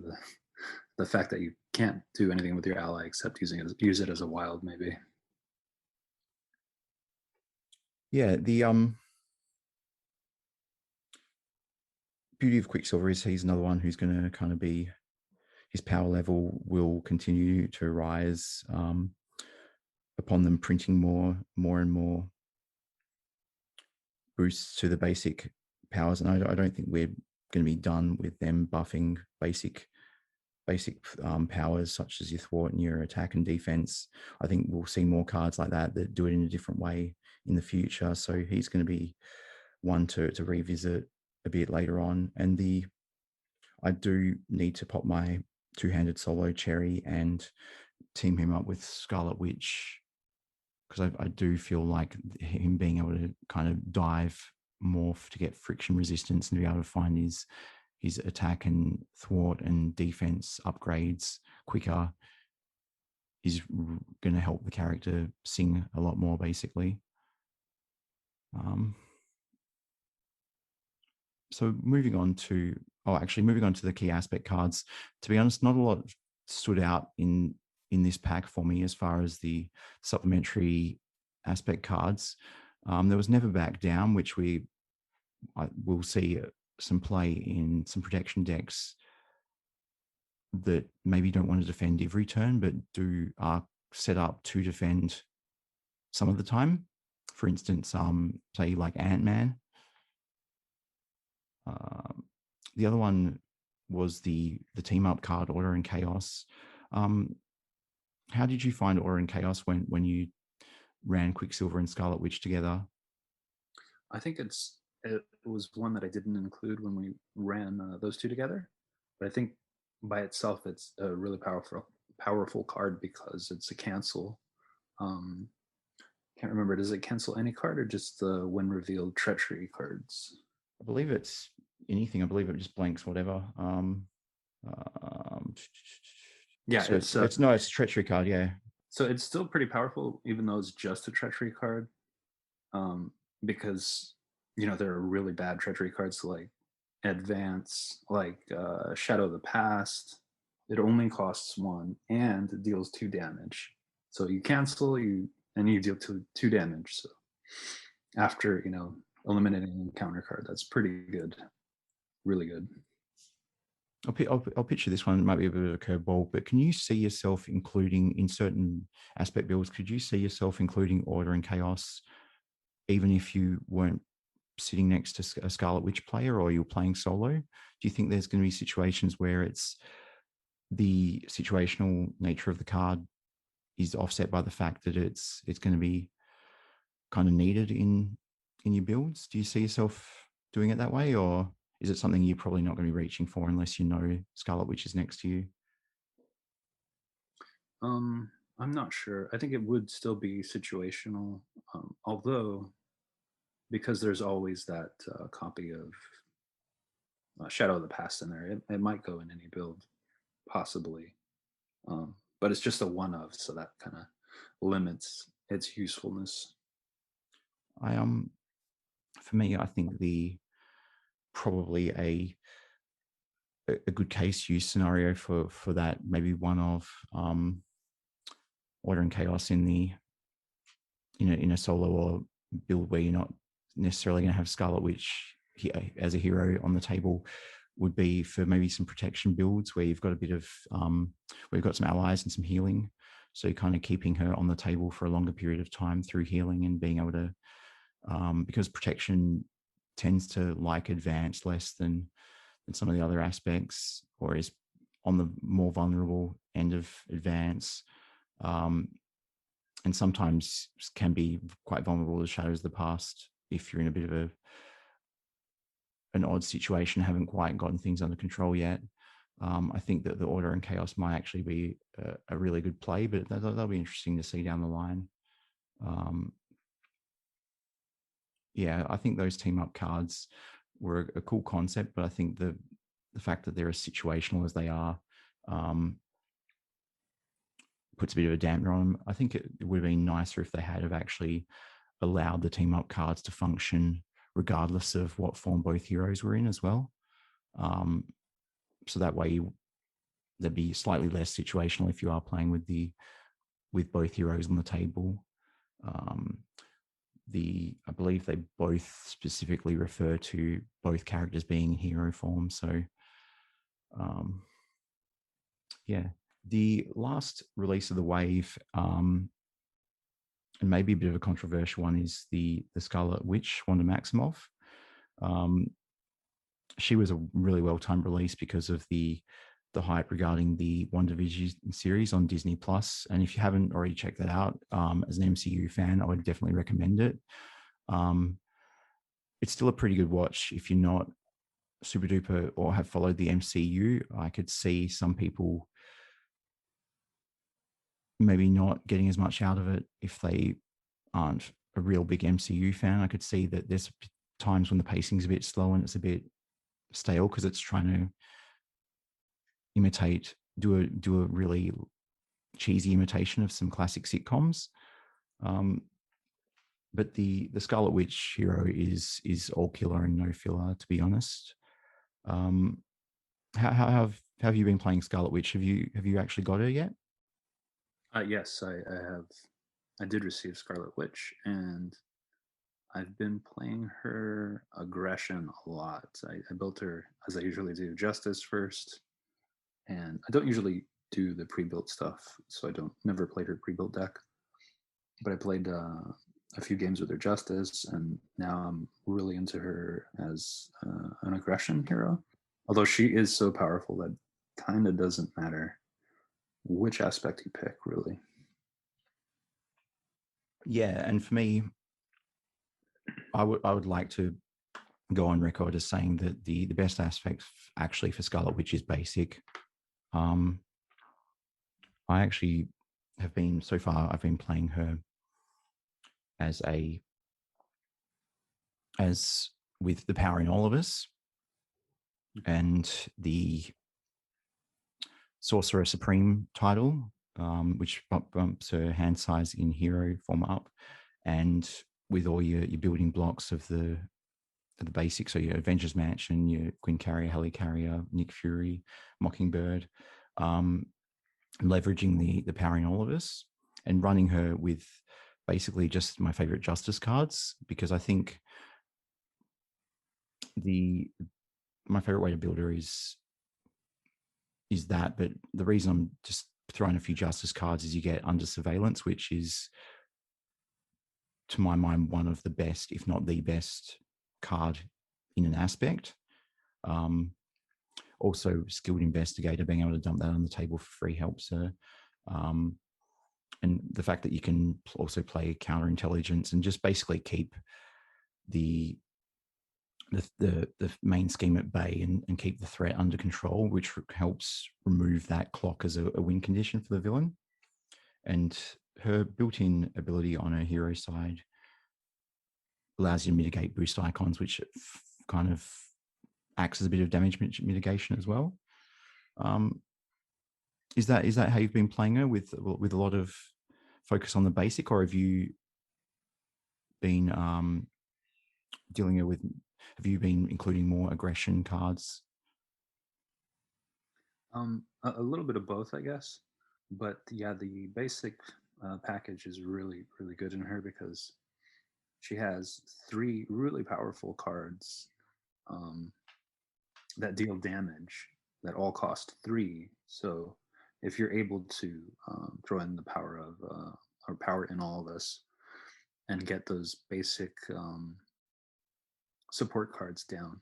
the fact that you can't do anything with your ally except use it as a wild, maybe. yeah, the beauty of Quicksilver is he's another one who's going to kind of be, his power level will continue to rise upon them printing more and more boosts to the basic powers. And I don't think we're going to be done with them buffing basic powers such as your thwart and your attack and defense. I think we'll see more cards like that do it in a different way in the future. So he's going to be one to revisit a bit later on. And I do need to pop my 2-handed solo cherry and team him up with Scarlet Witch, because I do feel like him being able to kind of dive more to get friction resistance and be able to find his attack and thwart and defense upgrades quicker is going to help the character sing a lot more, basically. So moving on to the key aspect cards. To be honest, not a lot stood out in this pack for me as far as the supplementary aspect cards. There was Never Back Down, which we'll see some play in some protection decks that maybe don't want to defend every turn, but are set up to defend some of the time. For instance, say like Ant-Man. the other one was the team up card, Order and Chaos. How did you find Order and Chaos when you ran Quicksilver and Scarlet Witch together? I think it was one that I didn't include when we ran those two together, but I think by itself it's a really powerful card because it's a cancel. Can't remember. Does it cancel any card or just the when revealed treachery cards? I believe it's anything. I believe it just blanks whatever. Yeah, so it's no, it's a treachery card. Yeah. So it's still pretty powerful, even though it's just a treachery card, because there are really bad treachery cards like Advance, like Shadow of the Past. It only costs 1 and it deals 2 damage. So you cancel and you deal two damage. So after eliminating a counter card, that's pretty good, really good. I'll picture this one. It might be a bit of a curveball, but can you see yourself including in certain aspect builds? Could you see yourself including Order and Chaos, even if you weren't sitting next to a Scarlet Witch player or you're playing solo? Do you think there's going to be situations where it's the situational nature of the card is offset by the fact that it's going to be kind of needed in your builds? Do you see yourself doing it that way, or is it something you're probably not going to be reaching for unless you know Scarlet Witch is next to you? I'm not sure. I think it would still be situational, although because there's always that copy of Shadow of the Past in there, it might go in any build, possibly. But it's just a one of, so that kind of limits its usefulness. For me, I think probably a good case use scenario for that, maybe one of Order and Chaos in a solo or build where you're not necessarily going to have Scarlet Witch as a hero on the table, would be for maybe some protection builds where you've got a bit of where you've got some allies and some healing. So you're kind of keeping her on the table for a longer period of time through healing and being able to, because protection tends to like advance less than some of the other aspects, or is on the more vulnerable end of advance. And sometimes can be quite vulnerable to Shadows of the Past if you're in a bit of an odd situation, haven't quite gotten things under control yet. I think that the Order and Chaos might actually be a really good play, but that'll be interesting to see down the line. Yeah, I think those team up cards were a cool concept, but I think the fact that they're as situational as they are puts a bit of a dampener on them. I think it would have been nicer if they had have actually allowed the team up cards to function regardless of what form both heroes were in as well. So that way there'd be slightly less situational if you are playing with both heroes on the table. I believe they both specifically refer to both characters being in hero form. So yeah, the last release of the wave, and maybe a bit of a controversial one, is the Scarlet Witch, Wanda Maximoff. She was a really well-timed release because of the hype regarding the WandaVision series on Disney Plus. And if you haven't already checked that out, as an MCU fan, I would definitely recommend it. It's still a pretty good watch if you're not super duper or have followed the MCU. I could see some people maybe not getting as much out of it if they aren't a real big MCU fan. I could see that there's times when the pacing's a bit slow and it's a bit stale because it's trying to do a really cheesy imitation of some classic sitcoms. But the Scarlet Witch hero is all killer and no filler, to be honest. How have you been playing Scarlet Witch? Have you actually got her yet? Yes, I have. I did receive Scarlet Witch, and I've been playing her aggression a lot. I built her, as I usually do, Justice first, and I don't usually do the pre-built stuff, so I never played her pre-built deck. But I played a few games with her Justice, and now I'm really into her as an aggression hero. Although she is so powerful that kind of doesn't matter which aspect you pick, really. Yeah, and for me, I would like to go on record as saying that the best aspect actually for Scarlet Witch is basic. I actually have been so far. I've been playing her as with the power in all of us and the Sorcerer Supreme title, which bumps her hand size in hero form up, and with all your building blocks of the basics, so your Avengers Mansion, your Queen Carrier, Helicarrier, Nick Fury, Mockingbird, leveraging the power in all of us, and running her with basically just my favorite Justice cards, because I think my favorite way to build her is that. But the reason I'm just throwing a few Justice cards is you get Under Surveillance, which is, to my mind, one of the best, if not the best, card in an aspect. Also, Skilled Investigator, being able to dump that on the table for free helps her. And the fact that you can also play counterintelligence and just basically keep the main scheme at bay and keep the threat under control, which helps remove that clock as a win condition for the villain. And her built-in ability on her hero side allows you to mitigate boost icons, which kind of acts as a bit of damage mitigation as well. Is that how you've been playing her, with a lot of focus on the basic, or have you been dealing with? Have you been including more aggression cards? A little bit of both, I guess. But yeah, the basic package is really, really good in her because she has 3 really powerful cards that deal damage that all cost 3. So if you're able to throw in the power of or power in all of us and get those basic support cards down,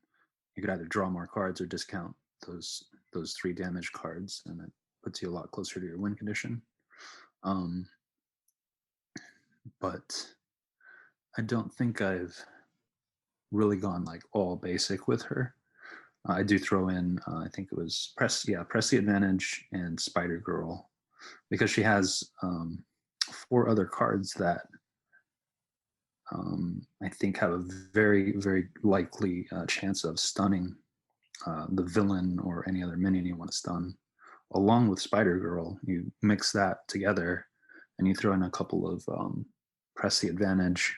you could either draw more cards or discount those 3 damage cards, and it puts you a lot closer to your win condition. But I don't think I've really gone like all basic with her. I do throw in, I think it was press the advantage and Spider Girl, because she has 4 other cards that I think have a very, very likely chance of stunning the villain or any other minion you want to stun. Along with Spider Girl, you mix that together and you throw in a couple of press the advantage,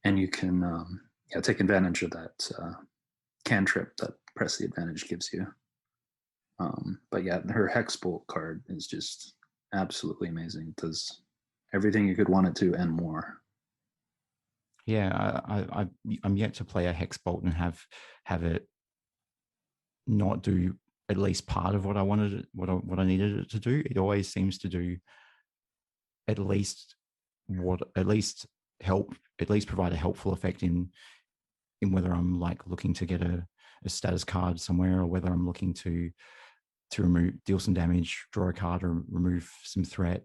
and you can take advantage of that cantrip that press the advantage gives you. But yeah, her Hex Bolt card is just absolutely amazing. It does everything you could want it to and more. Yeah, I'm yet to play a Hex Bolt and have it not do at least part of what I wanted, what I needed it to do. It always seems to do at least provide a helpful effect in whether I'm like looking to get a status card somewhere, or whether I'm looking to deal some damage, draw a card, or remove some threat.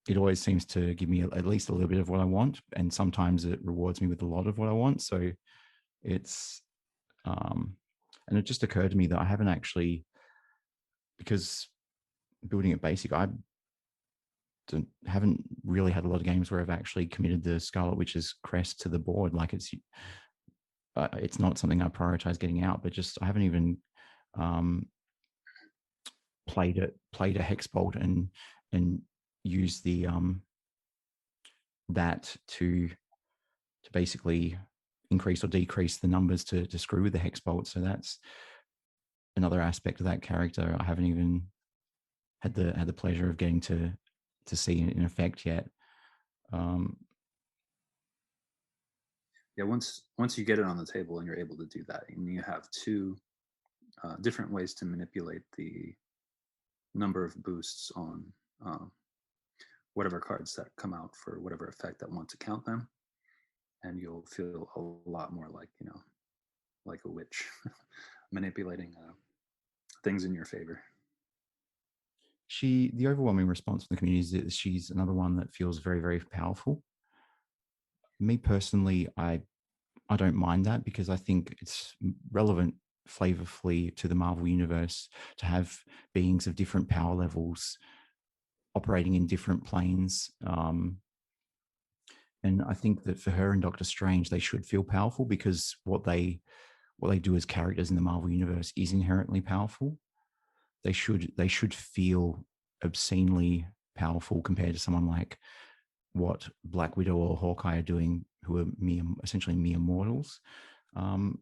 It always seems to give me at least a little bit of what I want, and sometimes it rewards me with a lot of what I want. So it's and it just occurred to me that I haven't actually, because building it basic, I haven't really had a lot of games where I've actually committed the Scarlet Witch's crest to the board. Like it's not something I prioritize getting out, but just I haven't even played a Hex Bolt and used the that to basically increase or decrease the numbers to screw with the Hex Bolt. So that's another aspect of that character I haven't even had the pleasure of getting to see in effect yet. Yeah, once you get it on the table and you're able to do that, and you have 2 different ways to manipulate the number of boosts on whatever cards that come out for whatever effect that want to count them, and you'll feel a lot more like like a witch, manipulating things in your favor. The overwhelming response from the community is that she's another one that feels very, very powerful. Me personally, I don't mind that because I think it's relevant flavorfully to the Marvel universe to have beings of different power levels operating in different planes. And I think that for her and Doctor Strange, they should feel powerful because what they do as characters in the Marvel universe is inherently powerful. They should feel obscenely powerful compared to someone like what Black Widow or Hawkeye are doing, who are essentially mere mortals. Um,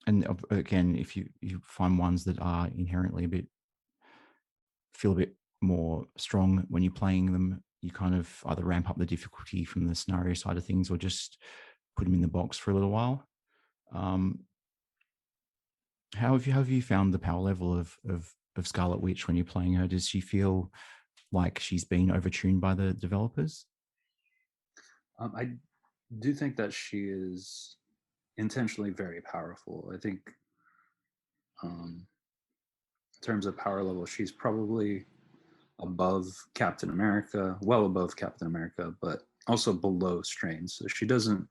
and again, if you find ones that are inherently feel a bit more strong when you're playing them, you kind of either ramp up the difficulty from the scenario side of things or just put them in the box for a little while. Um, how have you found the power level of Scarlet Witch when you're playing her? Does she feel like she's been overtuned by the developers? I do think that she is intentionally very powerful. I think in terms of power level, she's probably above Captain America, well above Captain America, but also below Strange. So she doesn't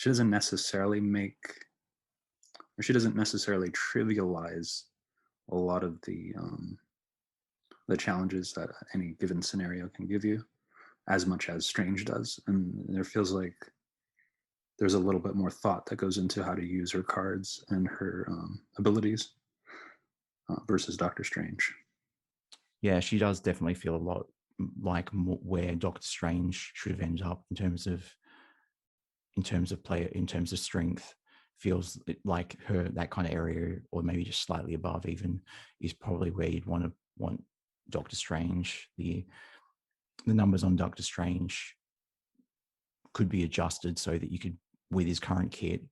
necessarily make, or she doesn't necessarily trivialize a lot of the challenges that any given scenario can give you, as much as Strange does. And there feels like there's a little bit more thought that goes into how to use her cards and her abilities versus Doctor Strange. Yeah, she does definitely feel a lot like where Doctor Strange should have ended up in terms of strength. Feels like her that kind of area, or maybe just slightly above even, is probably where you'd want Doctor Strange. The numbers on Doctor Strange could be adjusted so that you could, with his current kit,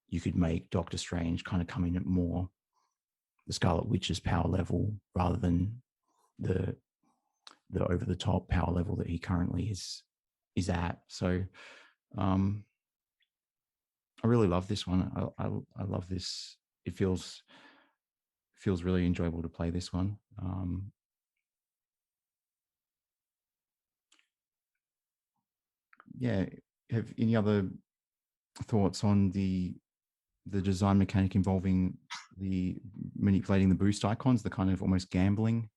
you could make Doctor Strange kind of come in at more the Scarlet Witch's power level rather than the over the top power level that he currently is at. So I really love this one. I love this. It feels really enjoyable to play this one. Yeah. Have any other thoughts on the design mechanic involving the manipulating the boost icons, the kind of almost gambling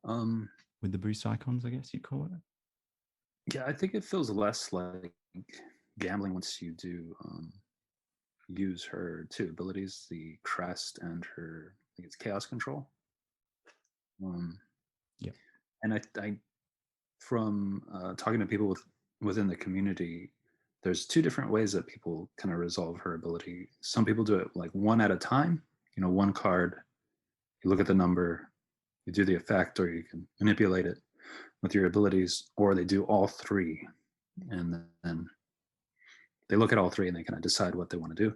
Um, with the boost icons, I guess you'd call it? yeah, I think it feels less like gambling once you do use her two abilities, the crest and her, I think it's chaos control. Um, Yeah. and I from talking to people within the community, there's two different ways that people kind of resolve her ability. Some people do it like one at a time. You know, one card, you look at the number, you do the effect, or you can manipulate it with your abilities, or they do all three, and then they look at all three and they kind of decide what they want to do.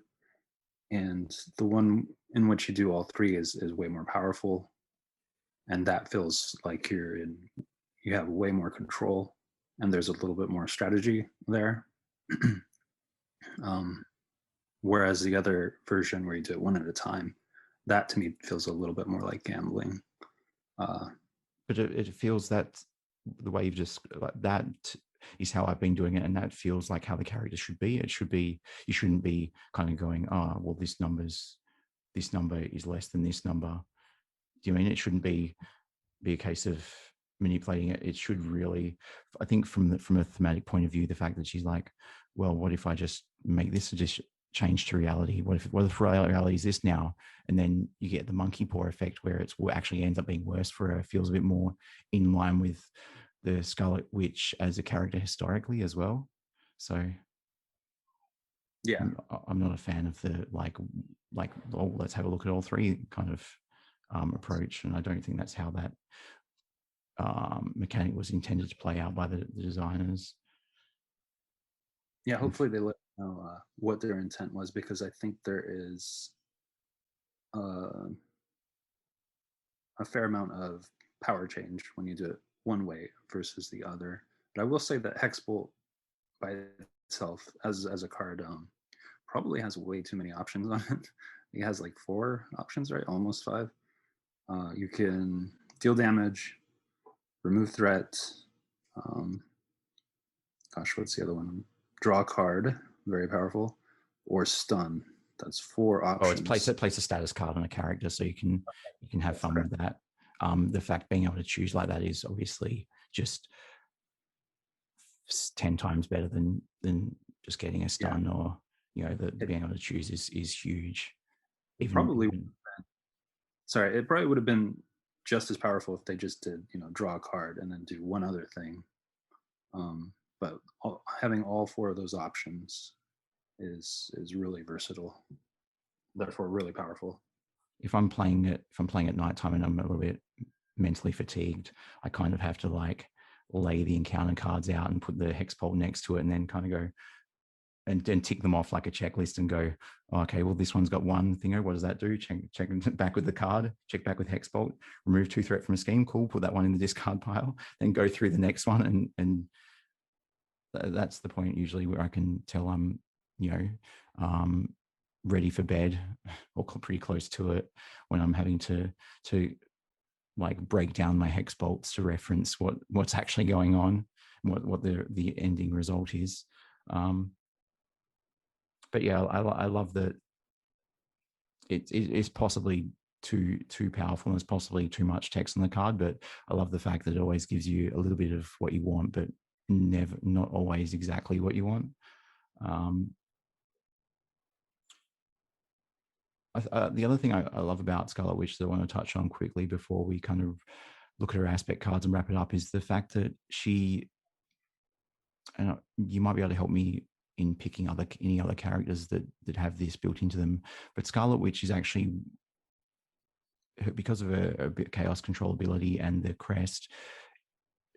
And the one in which you do all three is way more powerful, and that feels like you have way more control, and there's a little bit more strategy there. um, Whereas the other version where you do it one at a time, that to me feels a little bit more like gambling. But it feels that the way you've just like that is how I've been doing it, and that feels like how the character should be. It should be, you shouldn't be kind of going, oh, well, this number is less than this number. Do you mean it shouldn't be a case of manipulating it? It should really, I think, from a thematic point of view, the fact that she's like, well, what if I just make this just change to reality? What if reality is this now? And then you get the monkey paw effect where it's actually ends up being worse for her. It feels a bit more in line with the Scarlet Witch as a character historically as well. So Yeah, I'm not a fan of the like oh, let's have a look at all three kind of approach, and I don't think that's how that mechanic was intended to play out by the designers. yeah. Hopefully they let know what their intent was, because I think there is uh, a fair amount of power change when you do it one way versus the other. But I will say that Hexbolt, by itself as a card probably has way too many options on it. It has like 4 options, right? Almost 5. You can deal damage, remove threat. Um, Gosh, what's the other one? Draw a card, very powerful, or stun. That's 4 Oh, it's options. place a status card on a character, so you can have fun Okay. with that. The fact being able to choose like that is obviously just 10 times better than just getting a Yeah, stun, or the it being able to choose is huge. probably Even sorry, it probably would have been just as powerful if they just did, draw a card and then do one other thing. But having all 4 of those options is really versatile, therefore really powerful. if I'm playing at nighttime and I'm a little bit mentally fatigued, I kind of have to like lay the encounter cards out and put the hexpole next to it, and then kind of go and then tick them off like a checklist and go, oh, okay, well, this one's got one thing. What does that do? Check back with the card, check back with hexbolt, remove 2 threat from a scheme. Cool. Put that one in the discard pile, then go through the next one. And that's the point usually where I can tell I'm, ready for bed or pretty close to it, when I'm having to like break down my hex bolts to reference what's actually going on, what the ending result is. But yeah, I love that it's possibly too powerful, and it's possibly too much text on the card, but I love the fact that it always gives you a little bit of what you want, but not always exactly what you want. The other thing I love about Scarlet Witch that I want to touch on quickly before we kind of look at her aspect cards and wrap it up is the fact that and you might be able to help me in picking any other characters that have this built into them, but Scarlet Witch is actually, because of a chaos control ability and the crest,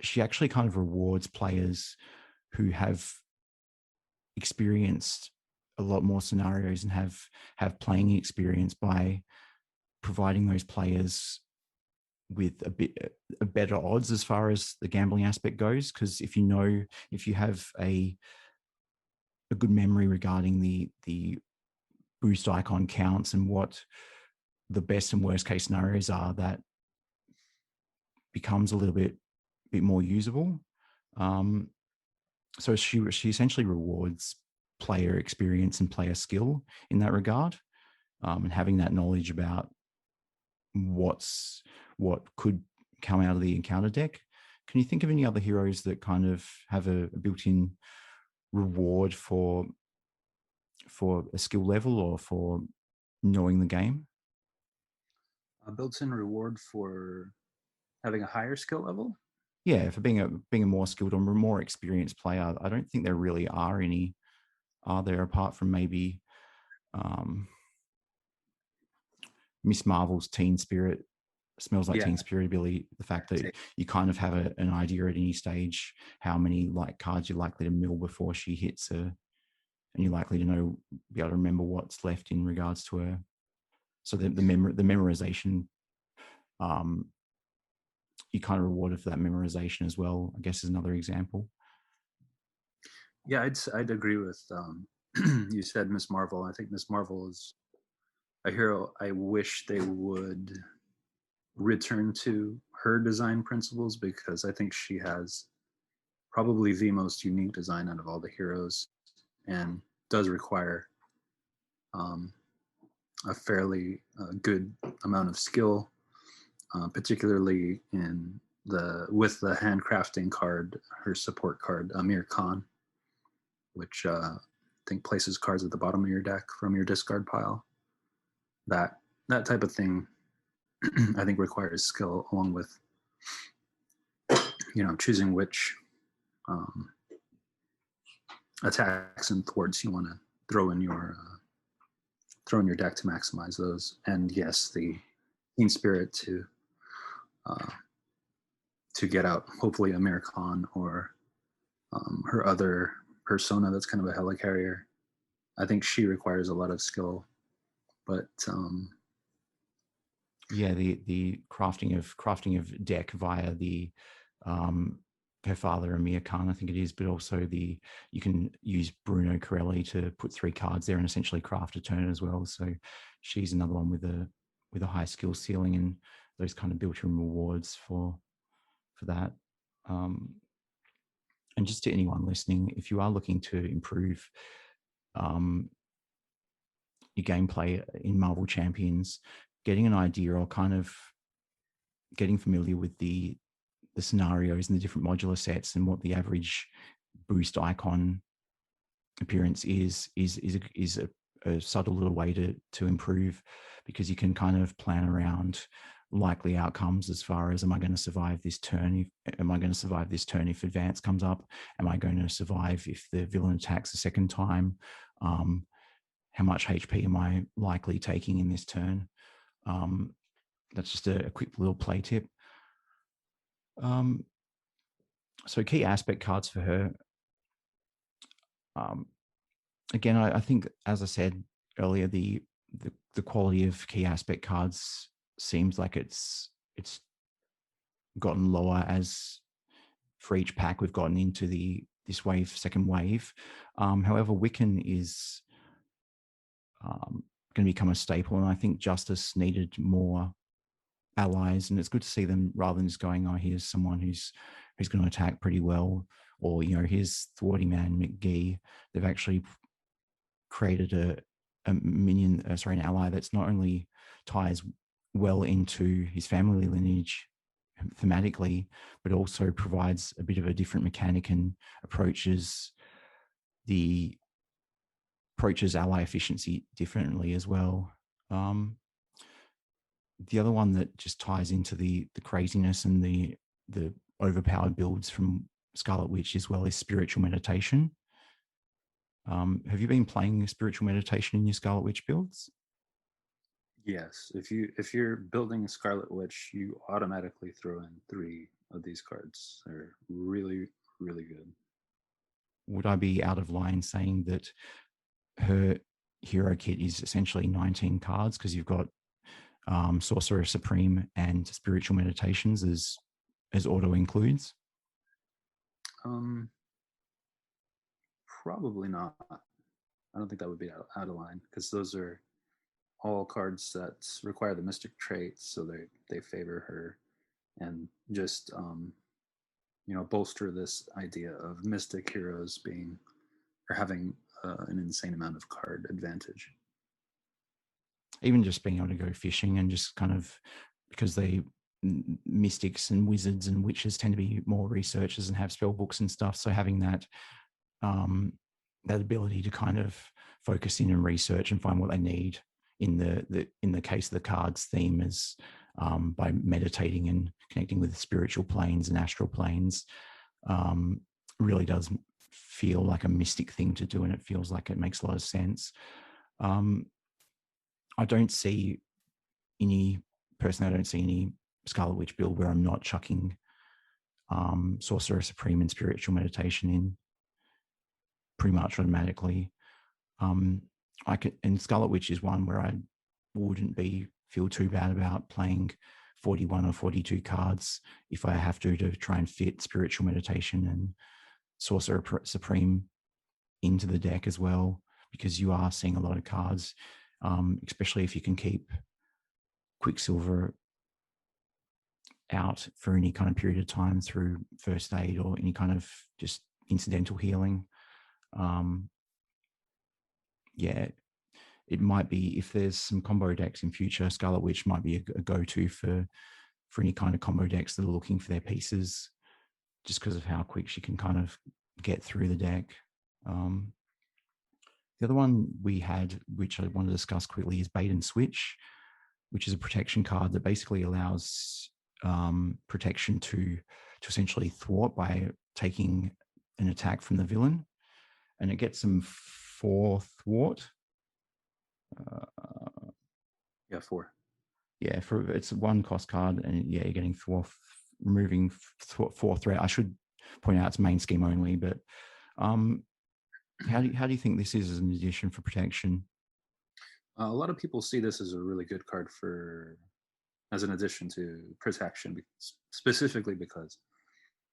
she actually kind of rewards players who have experienced a lot more scenarios and have playing experience by providing those players with a better odds as far as the gambling aspect goes. Because if you have a good memory regarding the boost icon counts and what the best and worst case scenarios are, that becomes a little bit more usable. So she essentially rewards player experience and player skill in that regard, and having that knowledge about what could come out of the encounter deck. Can you think of any other heroes that kind of have a built-in reward for a skill level or for knowing the game? A built-in reward for having a higher skill level? Yeah, for being a more skilled or more experienced player. I don't think there really are any, are there, apart from maybe Miss Marvel's Teen Spirit, Smells Like Yeah, Teen Spirit ability, the fact that you kind of have an idea at any stage how many like cards you're likely to mill before she hits her, and you're likely to be able to remember what's left in regards to her. So the memorization, you kind of rewarded for that memorization as well, I guess, is another example. yeah, I'd agree with you said Miss Marvel. I think Miss Marvel is a hero I wish they would return to her design principles, because I think she has probably the most unique design out of all the heroes, and does require a fairly good amount of skill, particularly with the handcrafting card, her support card, Amir Khan, which I think places cards at the bottom of your deck from your discard pile. That type of thing, I think, requires skill, along with choosing which attacks and thwarts you want to throw in your deck to maximize those. And yes, the Teen Spirit to get out hopefully Amir Khan or her other persona that's kind of a helicarrier. I think she requires a lot of skill, but yeah, the crafting of deck via the her father, Amir Khan, I think it is, but also you can use Bruno Corelli to put 3 cards there and essentially craft a turn as well. So she's another one with a high skill ceiling and those kind of built-in rewards for that. And just to anyone listening, if you are looking to improve your gameplay in Marvel Champions, getting an idea or kind of getting familiar with the scenarios and the different modular sets and what the average boost icon appearance is a subtle little way to improve, because you can kind of plan around likely outcomes as far as, am I going to survive this turn? Am I going to survive this turn if advance comes up? Am I going to survive if the villain attacks a second time? How much HP am I likely taking in this turn? That's just a quick little play tip. So key aspect cards for her. Again, I think, as I said earlier, the quality of key aspect cards seems like it's gotten lower as for each pack we've gotten into this second wave. However, Wiccan is going to become a staple, and I think Justice needed more allies, and it's good to see them, rather than just going, oh, here's someone who's going to attack pretty well, or here's Thwarty Man McGee. They've actually created an ally that's not only ties well into his family lineage thematically, but also provides a bit of a different mechanic and approaches ally efficiency differently as well. The other one that just ties into the craziness and the overpowered builds from Scarlet Witch as well is spiritual meditation. Have you been playing spiritual meditation in your Scarlet Witch builds? Yes. If you're building Scarlet Witch, you automatically throw in 3 of these cards. They're really, really good. Would I be out of line saying that her hero kit is essentially 19 cards, because you've got Sorcerer Supreme and Spiritual Meditations as auto includes? Probably not. I don't think that would be out of line, because those are all cards that require the mystic traits, so they favor her, and just bolster this idea of mystic heroes having an insane amount of card advantage. Even just being able to go fishing and just kind of, because mystics and wizards and witches tend to be more researchers and have spell books and stuff, so having that ability to kind of focus in and research and find what they need in the case of the cards theme is by meditating and connecting with the spiritual planes and astral planes, really does feel like a mystic thing to do, and it feels like it makes a lot of sense. I don't see any Scarlet Witch build where I'm not chucking Sorcerer Supreme and Spiritual Meditation in pretty much automatically. And Scarlet Witch is one where I wouldn't feel too bad about playing 41 or 42 cards if I have to try and fit Spiritual Meditation and Sorcerer Supreme into the deck as well, because you are seeing a lot of cards, especially if you can keep Quicksilver out for any kind of period of time through first aid or any kind of just incidental healing. It might be, if there's some combo decks in future, Scarlet Witch might be a go-to for any kind of combo decks that are looking for their pieces, just because of how quick she can kind of get through the deck. The other one we had, which I want to discuss quickly, is Bait and Switch, which is a protection card that basically allows protection to essentially thwart by taking an attack from the villain, and it gets some 4 thwart. 4. Yeah, it's a 1 cost card, and you're getting removing 4 threat. I should point out it's main scheme only, but how do you think this is as an addition for protection? A lot of people see this as a really good card as an addition to protection, specifically because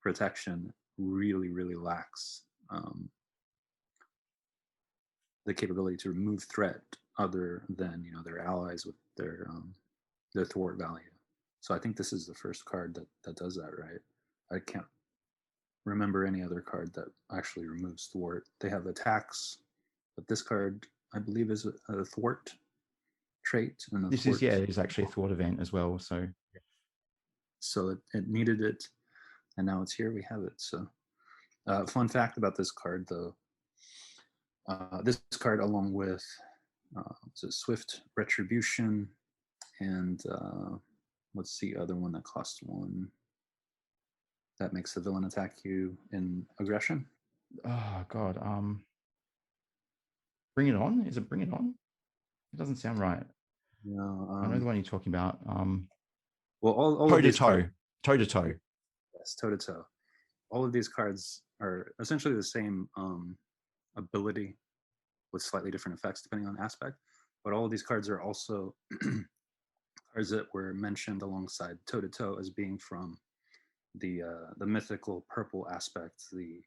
protection really, really lacks the capability to remove threat other than their allies with their thwart value. So I think this is the first card that does that, right? I can't remember any other card that actually removes thwart. They have attacks, but this card I believe is a thwart trait, and This is, there's actually a thwart event as well. So it needed it, and now it's here. We have it. So fun fact about this card, though. This card, along with Swift Retribution, and what's the other one that costs 1? That makes the villain attack you in aggression. Oh God, Bring It On. Is it Bring It On? It doesn't sound right. No, I know the one you're talking about. Well, all toe to toe, toe to toe. Yes, toe to toe. All of these cards are essentially the same ability with slightly different effects depending on aspect. But all of these cards are also cards that were mentioned alongside toe to toe as being from the mythical purple aspect, the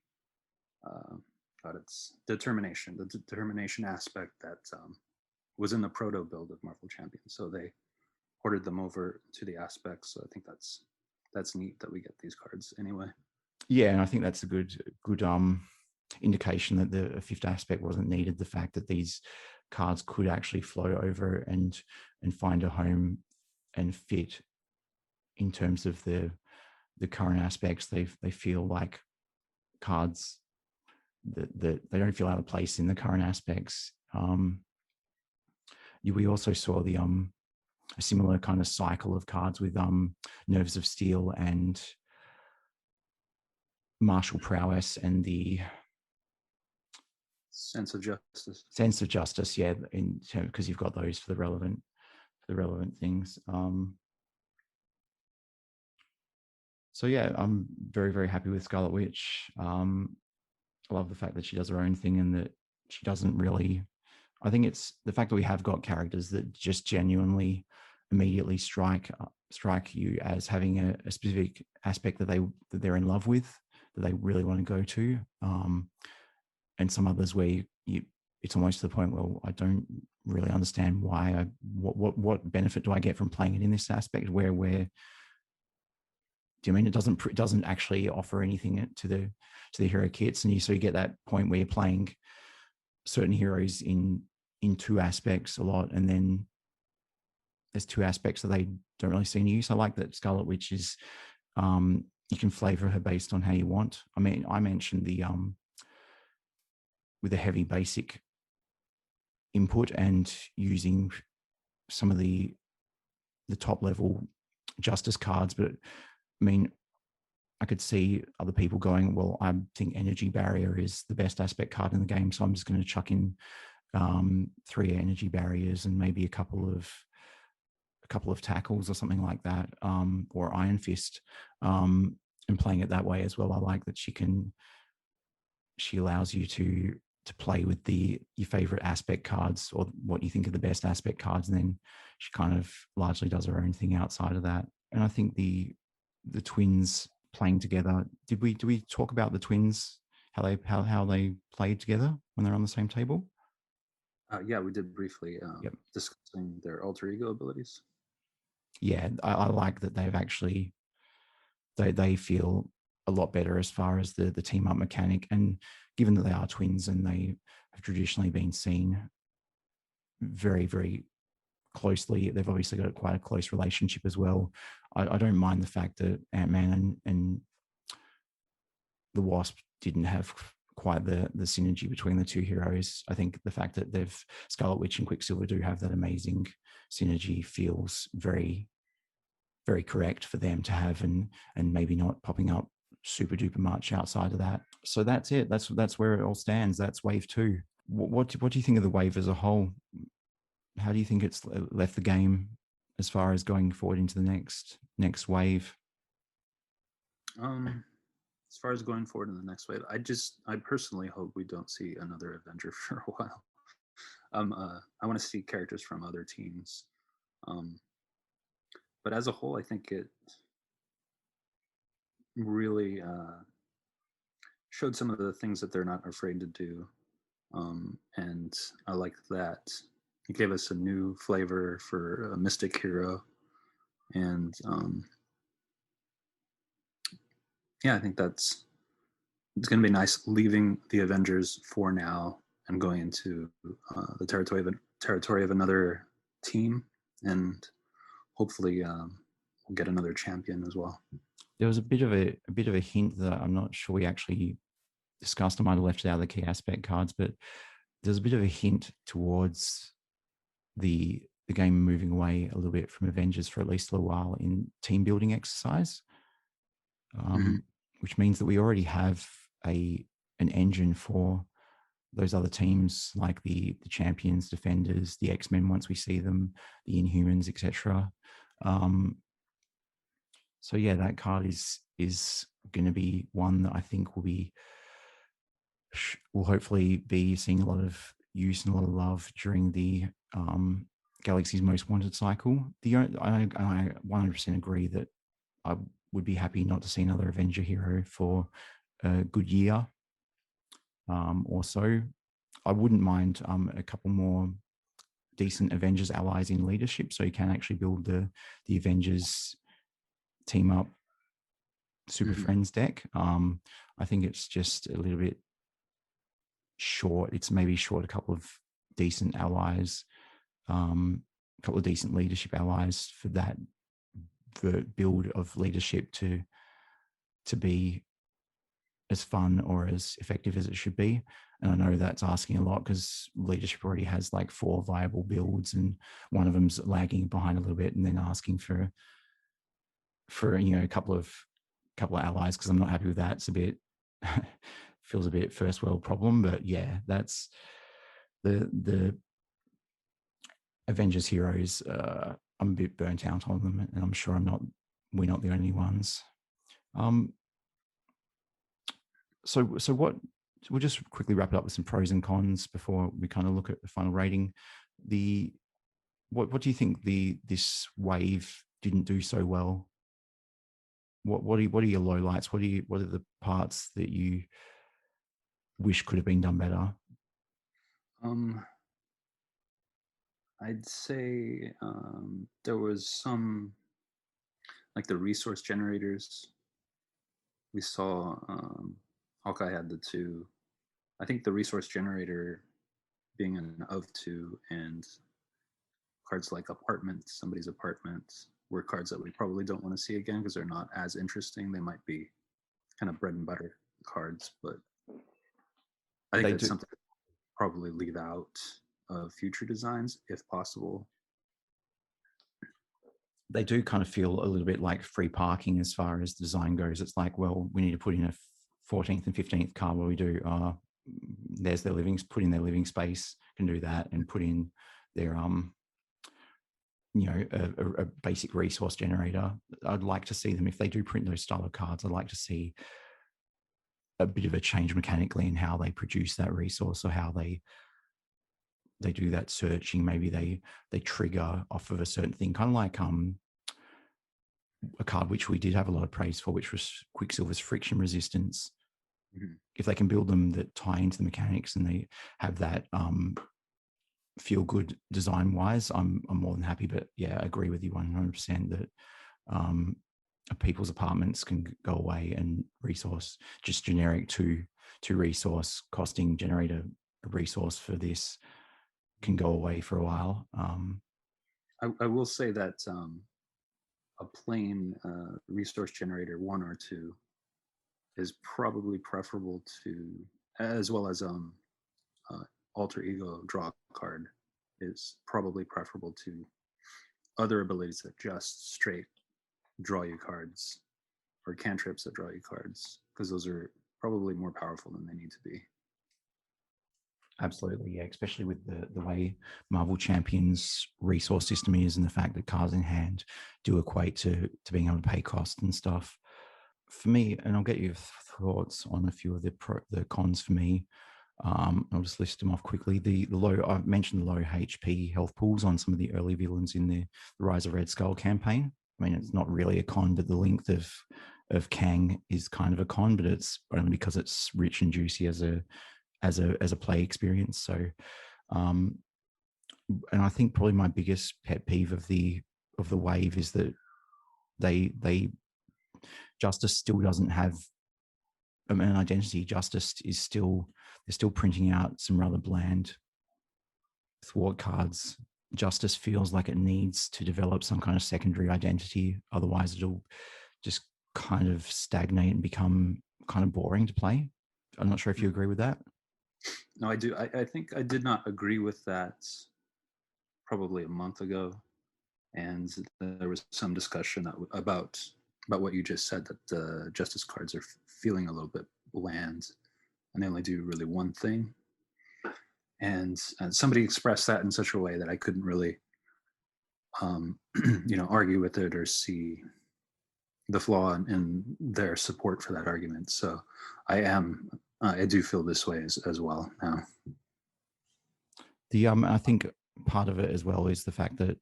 it's determination, the determination aspect that was in the proto build of Marvel Champions. So they ported them over to the aspects. So I think that's neat that we get these cards anyway. Yeah, and I think that's a good indication that the fifth aspect wasn't needed. The fact that these cards could actually flow over and find a home and fit in terms of the current aspects. They feel like cards that they don't feel out of place in the current aspects. We also saw the a similar kind of cycle of cards with Nerves of Steel and Martial Prowess and the Sense of Justice. Sense of Justice, yeah, because you've got those for the relevant things. So yeah, I'm very, very happy with Scarlet Witch. I love the fact that she does her own thing and that she doesn't really. I think it's the fact that we have got characters that just genuinely immediately strike you as having a specific aspect that they're in love with, that they really want to go to, and some others where it's almost to the point where I don't really understand why. What benefit do I get from playing it in this aspect? Where do you mean it doesn't actually offer anything to the hero kits, and you get that point where you're playing certain heroes in two aspects a lot, and then there's two aspects that they don't really see any use. I like that Scarlet Witch is you can flavor her based on how you want. I mean, I mentioned the with a heavy basic input and using some of the top level justice cards, but I mean, I could see other people going, well, I think Energy Barrier is the best aspect card in the game, so I'm just going to chuck in 3 Energy Barriers and maybe a couple of tackles or something like that, or Iron Fist, and playing it that way as well. I like that she allows you to play with your favorite aspect cards or what you think are the best aspect cards, and then she kind of largely does her own thing outside of that. And I think the twins playing together. Did we talk about the twins, how they played together when they're on the same table? Yeah, we did briefly discussing their alter ego abilities. Yeah, I like that they've actually they feel a lot better as far as the team up mechanic, and given that they are twins and they have traditionally been seen very, very closely, they've obviously got quite a close relationship as well. I don't mind the fact that Ant-Man and the Wasp didn't have quite the synergy between the two heroes. I think the fact that Scarlet Witch and Quicksilver do have that amazing synergy feels very, very correct for them to have, and maybe not popping up super duper much outside of that. So that's it. That's where it all stands. That's wave 2. What do you think of the wave as a whole? How do you think it's left the game as far as going forward into the next wave? As far as going forward in the next wave, I personally hope we don't see another Avenger for a while. I want to see characters from other teams. But as a whole, I think it really showed some of the things that they're not afraid to do, and I like that. It gave us a new flavor for a mystic hero, and yeah, I think it's going to be nice leaving the Avengers for now and going into the territory of another team, and hopefully we'll get another champion as well. There was a bit of a hint that I'm not sure we actually discussed. I might have left it out of the key aspect cards, but there's a bit of a hint towards the game moving away a little bit from Avengers for at least a little while in team building exercise, which means that we already have an engine for those other teams, like the champions, defenders, the X-Men once we see them, the Inhumans, etc. So yeah, that card is going to be one that I think will hopefully be seeing a lot of use and a lot of love during the Galaxy's Most Wanted cycle. I 100% agree that I would be happy not to see another Avenger hero for a good year. Also, I wouldn't mind a couple more decent Avengers allies in leadership, so you can actually build the Avengers team up Super Friends deck. I think it's just a little bit short. It's maybe short a couple of decent allies, a couple of decent leadership allies for that build of leadership to be as fun or as effective as it should be. And I know that's asking a lot because leadership already has like 4 viable builds and one of them's lagging behind a little bit, and then asking for a couple of allies, because I'm not happy with that. It's a bit feels a bit first world problem. But yeah, that's the Avengers heroes. I'm a bit burnt out on them, and I'm sure we're not the only ones. So what, we'll just quickly wrap it up with some pros and cons before we kind of look at the final rating. What do you think this wave didn't do so well? What are your lowlights? What are the parts that you wish could have been done better? I'd say there was some, like the resource generators. We saw Hawkeye had the 2. I think the resource generator being an of 2, and cards like somebody's apartment, were cards that we probably don't want to see again because they're not as interesting. They might be kind of bread and butter cards, but I think that's something to probably leave out of future designs if possible. They do kind of feel a little bit like free parking as far as design goes. It's like, well, we need to put in a 14th and 15th card. What we do, there's their put in their living space, can do that, and put in their a basic resource generator. I'd like to see them, if they do print those style of cards, I'd like to see a bit of a change mechanically in how they produce that resource, or how they do that searching. Maybe they trigger off of a certain thing, kind of like a card which we did have a lot of praise for, which was Quicksilver's friction resistance. If they can build them that tie into the mechanics and they have that feel good design wise, I'm more than happy. But yeah, I agree with you 100% that people's apartments can go away, and resource, just generic to resource costing generator resource for this can go away for a while. I will say that a plain resource generator 1 or 2 is probably preferable to, as well as alter ego draw card is probably preferable to other abilities that just straight draw you cards, or cantrips that draw you cards, because those are probably more powerful than they need to be. Absolutely, yeah. Especially with the way Marvel Champions resource system is, and the fact that cards in hand do equate to being able to pay cost and stuff. For me, and I'll get your thoughts on a few of the cons for me. I'll just list them off quickly. The low, I've mentioned the low HP health pools on some of the early villains in the Rise of Red Skull campaign. I mean, it's not really a con, but the length of of Kang is kind of a con, but it's only because it's rich and juicy as a play experience. So, and I think probably my biggest pet peeve of the wave is that they Justice still doesn't have an identity. Justice is still, they're still printing out some rather bland thwart cards. Justice feels like it needs to develop some kind of secondary identity, otherwise it'll just kind of stagnate and become kind of boring to play. I'm not sure if you agree with that. No, I do. I think I did not agree with that probably a month ago, and there was some discussion about what you just said, that the justice cards are feeling a little bit bland, and they only do really one thing. And somebody expressed that in such a way that I couldn't really, argue with it or see the flaw in their support for that argument. So I do feel this way as well now. I think part of it as well is the fact that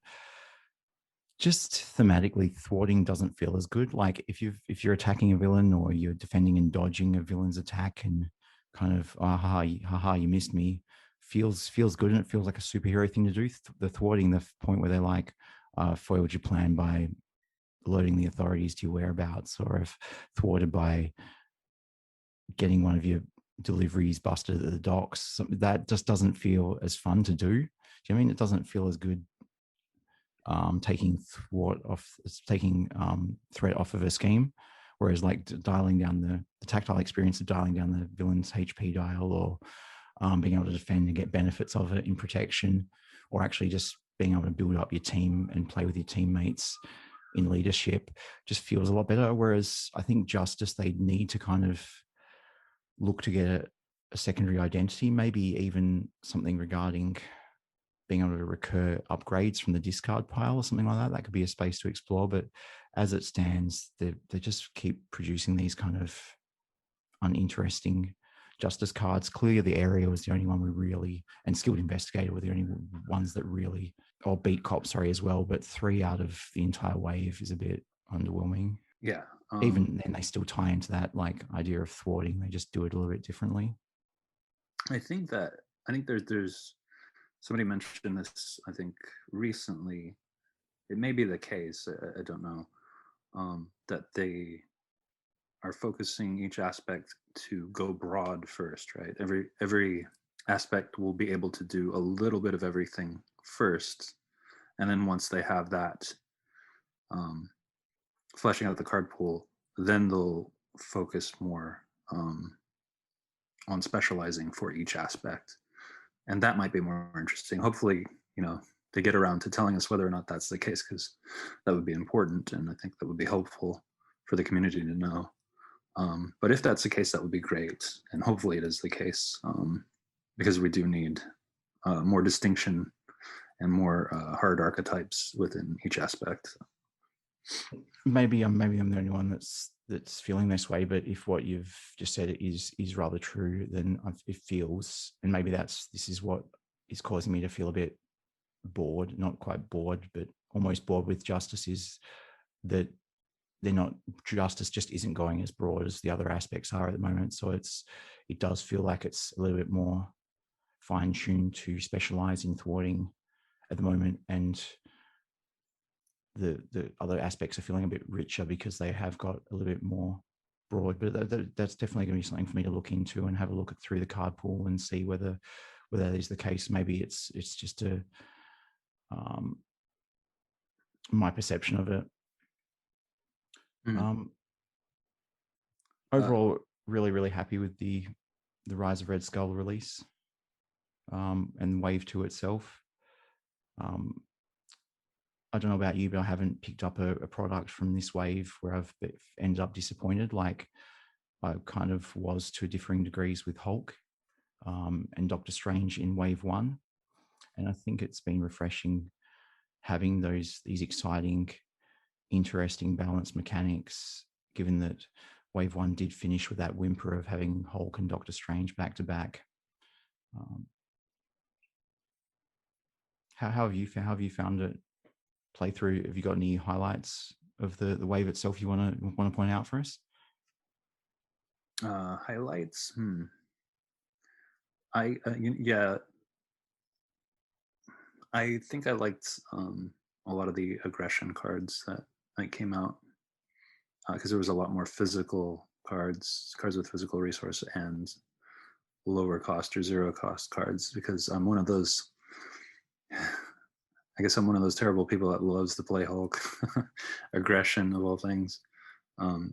just thematically thwarting doesn't feel as good. Like if you're attacking a villain or you're defending and dodging a villain's attack and kind of haha you missed me, feels good, and it feels like a superhero thing to do. The thwarting, the point where they're like foiled your plan by alerting the authorities to your whereabouts, or if thwarted by getting one of your deliveries busted at the docks, that just doesn't feel as fun to do. Do you know what I mean? It doesn't feel as good taking threat off of a scheme, whereas like dialing down the tactile experience of dialing down the villain's HP dial, or being able to defend and get benefits of it in protection, or actually just being able to build up your team and play with your teammates in leadership, just feels a lot better. Whereas I think Justice, they need to kind of look to get a secondary identity, maybe even something regarding being able to recur upgrades from the discard pile or something like that. That could be a space to explore. But as it stands, they just keep producing these kind of uninteresting justice cards. Clearly the area was the only one we really, and skilled investigator were the only ones that really, or beat cop, sorry, as well. But 3 out of the entire wave is a bit underwhelming. Yeah. Even then, they still tie into that like idea of thwarting. They just do it a little bit differently. I think there's somebody mentioned this, I think recently. It may be the case, I don't know, that they are focusing each aspect to go broad first, right? Every aspect will be able to do a little bit of everything first, and then once they have that, fleshing out the card pool, then they'll focus more on specializing for each aspect, and that might be more interesting. Hopefully, they get around to telling us whether or not that's the case, because that would be important, and I think that would be helpful for the community to know. But if that's the case, that would be great, and hopefully it is the case, because we do need more distinction and more hard archetypes within each aspect. Maybe I'm the only one that's feeling this way, but if what you've just said is rather true, then it feels, and maybe this is what is causing me to feel a bit bored, not quite bored, but almost bored with Justice, is that Justice just isn't going as broad as the other aspects are at the moment. So it does feel like it's a little bit more fine-tuned to specialize in thwarting at the moment, and the other aspects are feeling a bit richer because they have got a little bit more broad. But that's definitely going to be something for me to look into and have a look through the card pool and see whether that is the case. Maybe it's just my perception of it. Mm-hmm. Overall, really happy with the Rise of Red Skull release, and Wave 2 itself. I don't know about you, but I haven't picked up a product from this wave where I've ended up disappointed. Like I kind of was to differing degrees with Hulk and Doctor Strange in Wave 1. And I think it's been refreshing having these exciting, interesting, balanced mechanics, given that Wave 1 did finish with that whimper of having Hulk and Doctor Strange back to back. How have you found it? Playthrough? Have you got any highlights of the wave itself you want to point out for us? Highlights. Yeah, I think I liked a lot of the aggression cards that came out because there was a lot more physical cards with physical resource, and lower cost or zero cost cards. Because I'm one of those. I guess I'm one of those terrible people that loves to play Hulk, aggression of all things.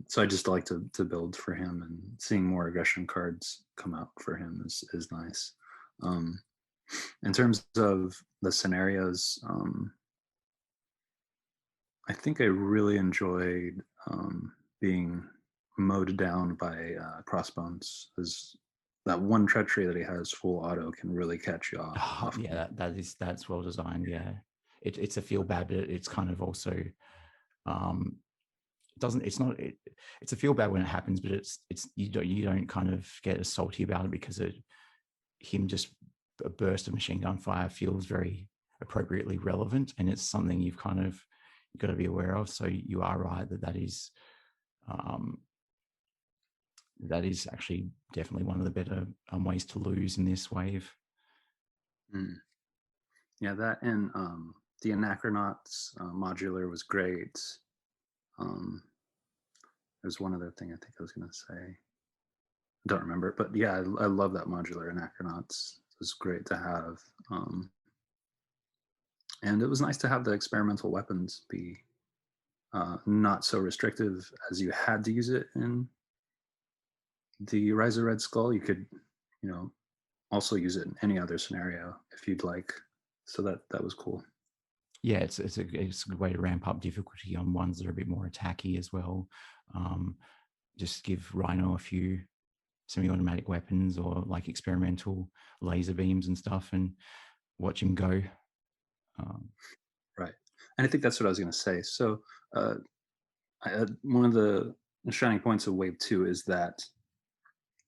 So I just like to build for him, and seeing more aggression cards come out for him is nice. In terms of the scenarios, I think I really enjoyed being mowed down by Crossbones. As that one treachery that he has full auto can really catch you off. Yeah, that's well designed. Yeah, it's a feel bad, but it's kind of also it's a feel bad when it happens, but it's you don't kind of get as salty about it because him just a burst of machine gun fire feels very appropriately relevant, and it's something you've got to be aware of. So you are right that is actually definitely one of the better ways to lose in this wave. Yeah, that and the Anachronauts modular was great. There's one other thing I think I was going to say. I don't remember, but yeah, I love that modular Anachronauts. It was great to have. And it was nice to have the experimental weapons be not so restrictive as you had to use it in the Rise of Red Skull. You could, also use it in any other scenario if you'd like. So that was cool. Yeah, it's a good way to ramp up difficulty on ones that are a bit more attacky as well. Just give Rhino a few semi-automatic weapons or like experimental laser beams and stuff, and watch him go. Right, and I think that's what I was going to say. So one of the shining points of Wave 2 is that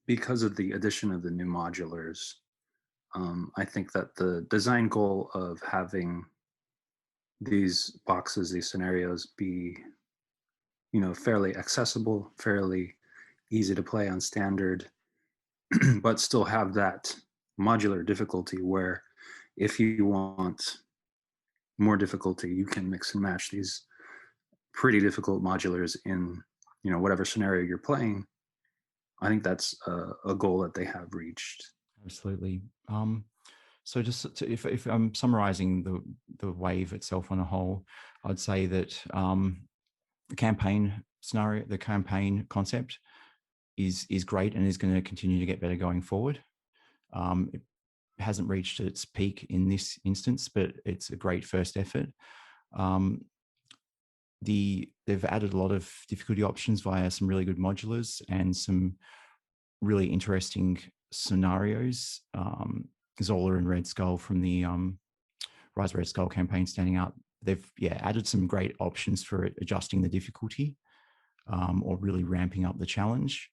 because of the addition of the new modulars, I think that the design goal of having these boxes, these scenarios be, fairly accessible, fairly easy to play on standard, but still have that modular difficulty where if you want more difficulty, you can mix and match these pretty difficult modulars in, whatever scenario you're playing. I think that's a goal that they have reached. Absolutely. So just if I'm summarizing the wave itself on a whole, I'd say that the campaign scenario, the campaign concept is great and is going to continue to get better going forward. It hasn't reached its peak in this instance, but it's a great first effort. They've added a lot of difficulty options via some really good modulars and some really interesting scenarios. Zola and Red Skull from the Rise of Red Skull campaign standing out. They've added some great options for adjusting the difficulty or really ramping up the challenge.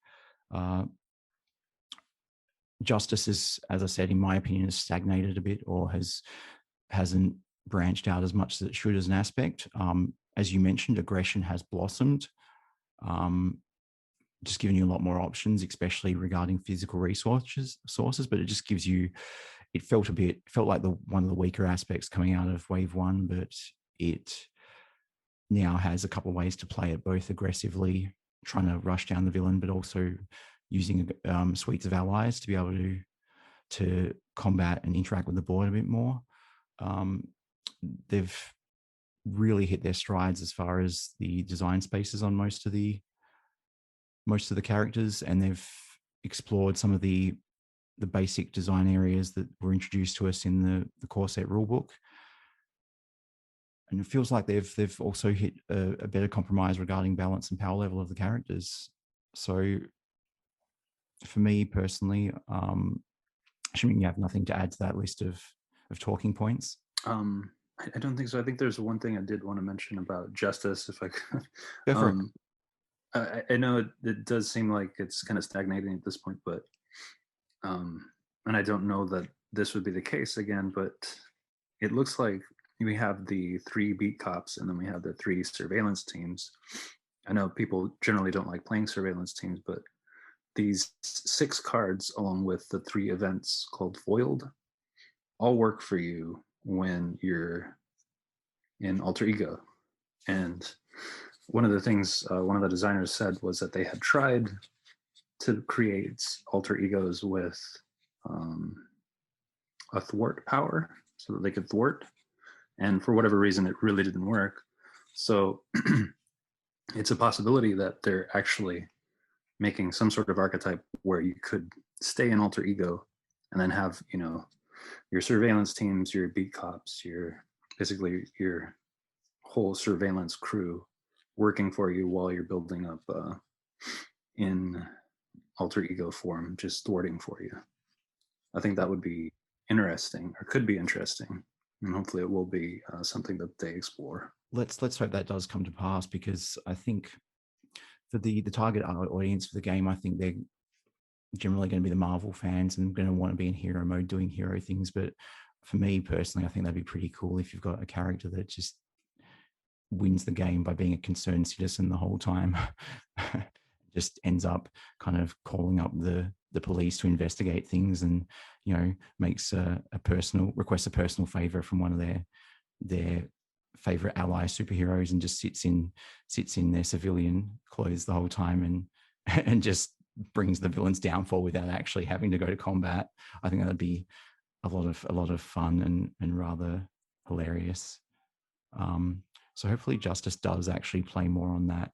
Justice is, as I said, in my opinion, has stagnated a bit or hasn't branched out as much as it should as an aspect. As you mentioned, aggression has blossomed, just giving you a lot more options, especially regarding physical resources. But it just gives you. It felt like one of the weaker aspects coming out of Wave 1, but it now has a couple of ways to play it, both aggressively trying to rush down the villain, but also using suites of allies to be able to combat and interact with the board a bit more. They've really hit their strides as far as the design spaces on most of the characters, and they've explored some of the basic design areas that were introduced to us in the core set rulebook. And it feels like they've also hit a better compromise regarding balance and power level of the characters. So for me personally, assuming you have nothing to add to that list of talking points. I don't think so. I think there's one thing I did want to mention about Justice, if I could. Go for it. I know it does seem like it's kind of stagnating at this point, but and I don't know that this would be the case again, but it looks like we have the 3 beat cops, and then we have the 3 surveillance teams. I know people generally don't like playing surveillance teams, but these 6 cards, along with the 3 events called Foiled, all work for you when you're in Alter Ego. And one of the things one of the designers said was that they had tried to create alter egos with a thwart power so that they could thwart. And for whatever reason, it really didn't work. So it's a possibility that they're actually making some sort of archetype where you could stay in alter ego and then have, you know, your surveillance teams, your beat cops, your basically your whole surveillance crew working for you while you're building up in alter ego form, just thwarting for you. I think that would be interesting, or could be interesting, and hopefully it will be something that they explore. Let's hope that does come to pass, because I think for the target audience for the game, I think they're generally going to be the Marvel fans and going to want to be in hero mode doing hero things. But for me personally, I think that'd be pretty cool if you've got a character that just wins the game by being a concerned citizen the whole time. Just ends up kind of calling up the police to investigate things, and, you know, makes requests a personal favor from one of their favorite ally superheroes, and just sits in their civilian clothes the whole time, and just brings the villain's downfall without actually having to go to combat. I think that would be a lot of fun and rather hilarious. So hopefully Justice does actually play more on that,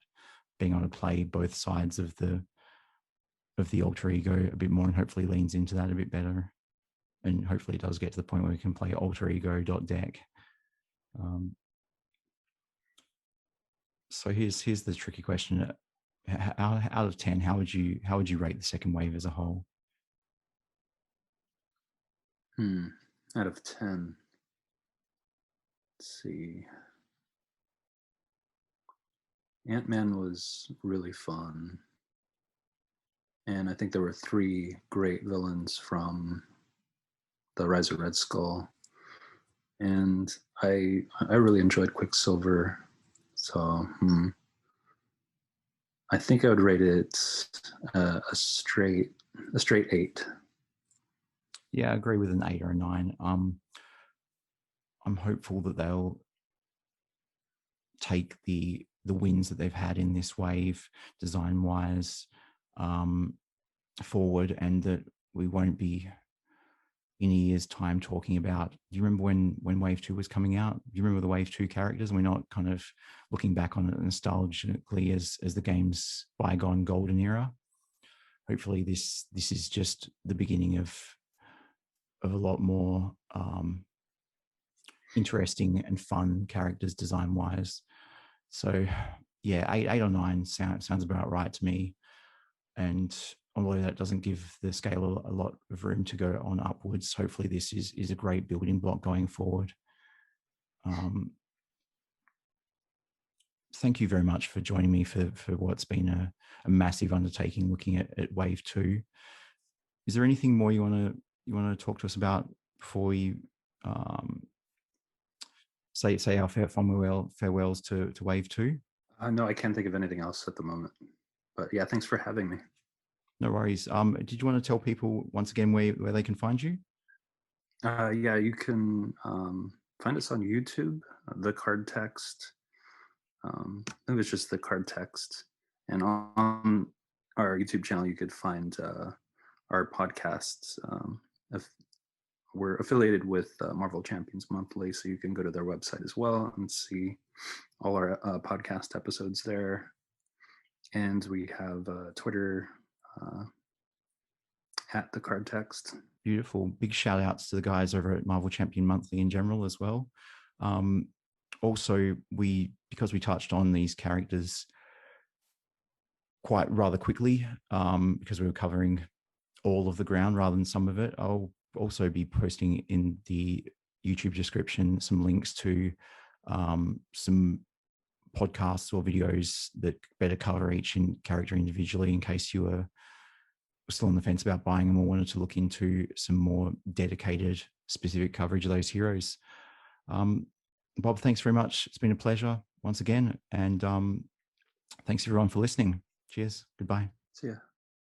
being able to play both sides of the alter ego a bit more, and hopefully leans into that a bit better. And hopefully it does get to the point where we can play alter ego.deck. So here's the tricky question. Out of 10, how would you rate the second wave as a whole? Out of 10. Let's see. Ant-Man was really fun. And I think there were 3 great villains from the Rise of Red Skull. And I really enjoyed Quicksilver. So I think I would rate it a straight 8. Yeah, I agree with an 8 or a 9. I'm hopeful that they'll take the wins that they've had in this wave, design wise, forward, and that we won't be in a year's time talking about, do you remember when wave 2 was coming out? Do you remember the wave 2 characters? And we're not kind of looking back on it nostalgically as the game's bygone golden era. Hopefully this is just the beginning of a lot more interesting and fun characters design wise. So yeah, 8 or 9 sounds about right to me. And although that doesn't give the scale a lot of room to go on upwards, hopefully this is a great building block going forward. Thank you very much for joining me for what's been a massive undertaking looking at wave 2. Is there anything more you want to talk to us about before we say our farewells to wave 2? No, I can't think of anything else at the moment. But yeah, thanks for having me. No worries. Did you want to tell people once again where they can find you? Yeah, you can find us on YouTube, the card text. It was just the card text. And on our YouTube channel, you could find our podcasts. We're affiliated with Marvel Champions Monthly, so you can go to their website as well and see all our podcast episodes there. And we have Twitter at the card text. Beautiful. Big shout outs to the guys over at Marvel Champion Monthly in general as well. Also, because we touched on these characters quite rather quickly, because we were covering all of the ground rather than some of it, I'll also be posting in the YouTube description some links to some podcasts or videos that better cover each character individually, in case you were still on the fence about buying them or wanted to look into some more dedicated, specific coverage of those heroes. Bob, thanks very much. It's been a pleasure once again. And thanks everyone for listening. Cheers. Goodbye. See ya.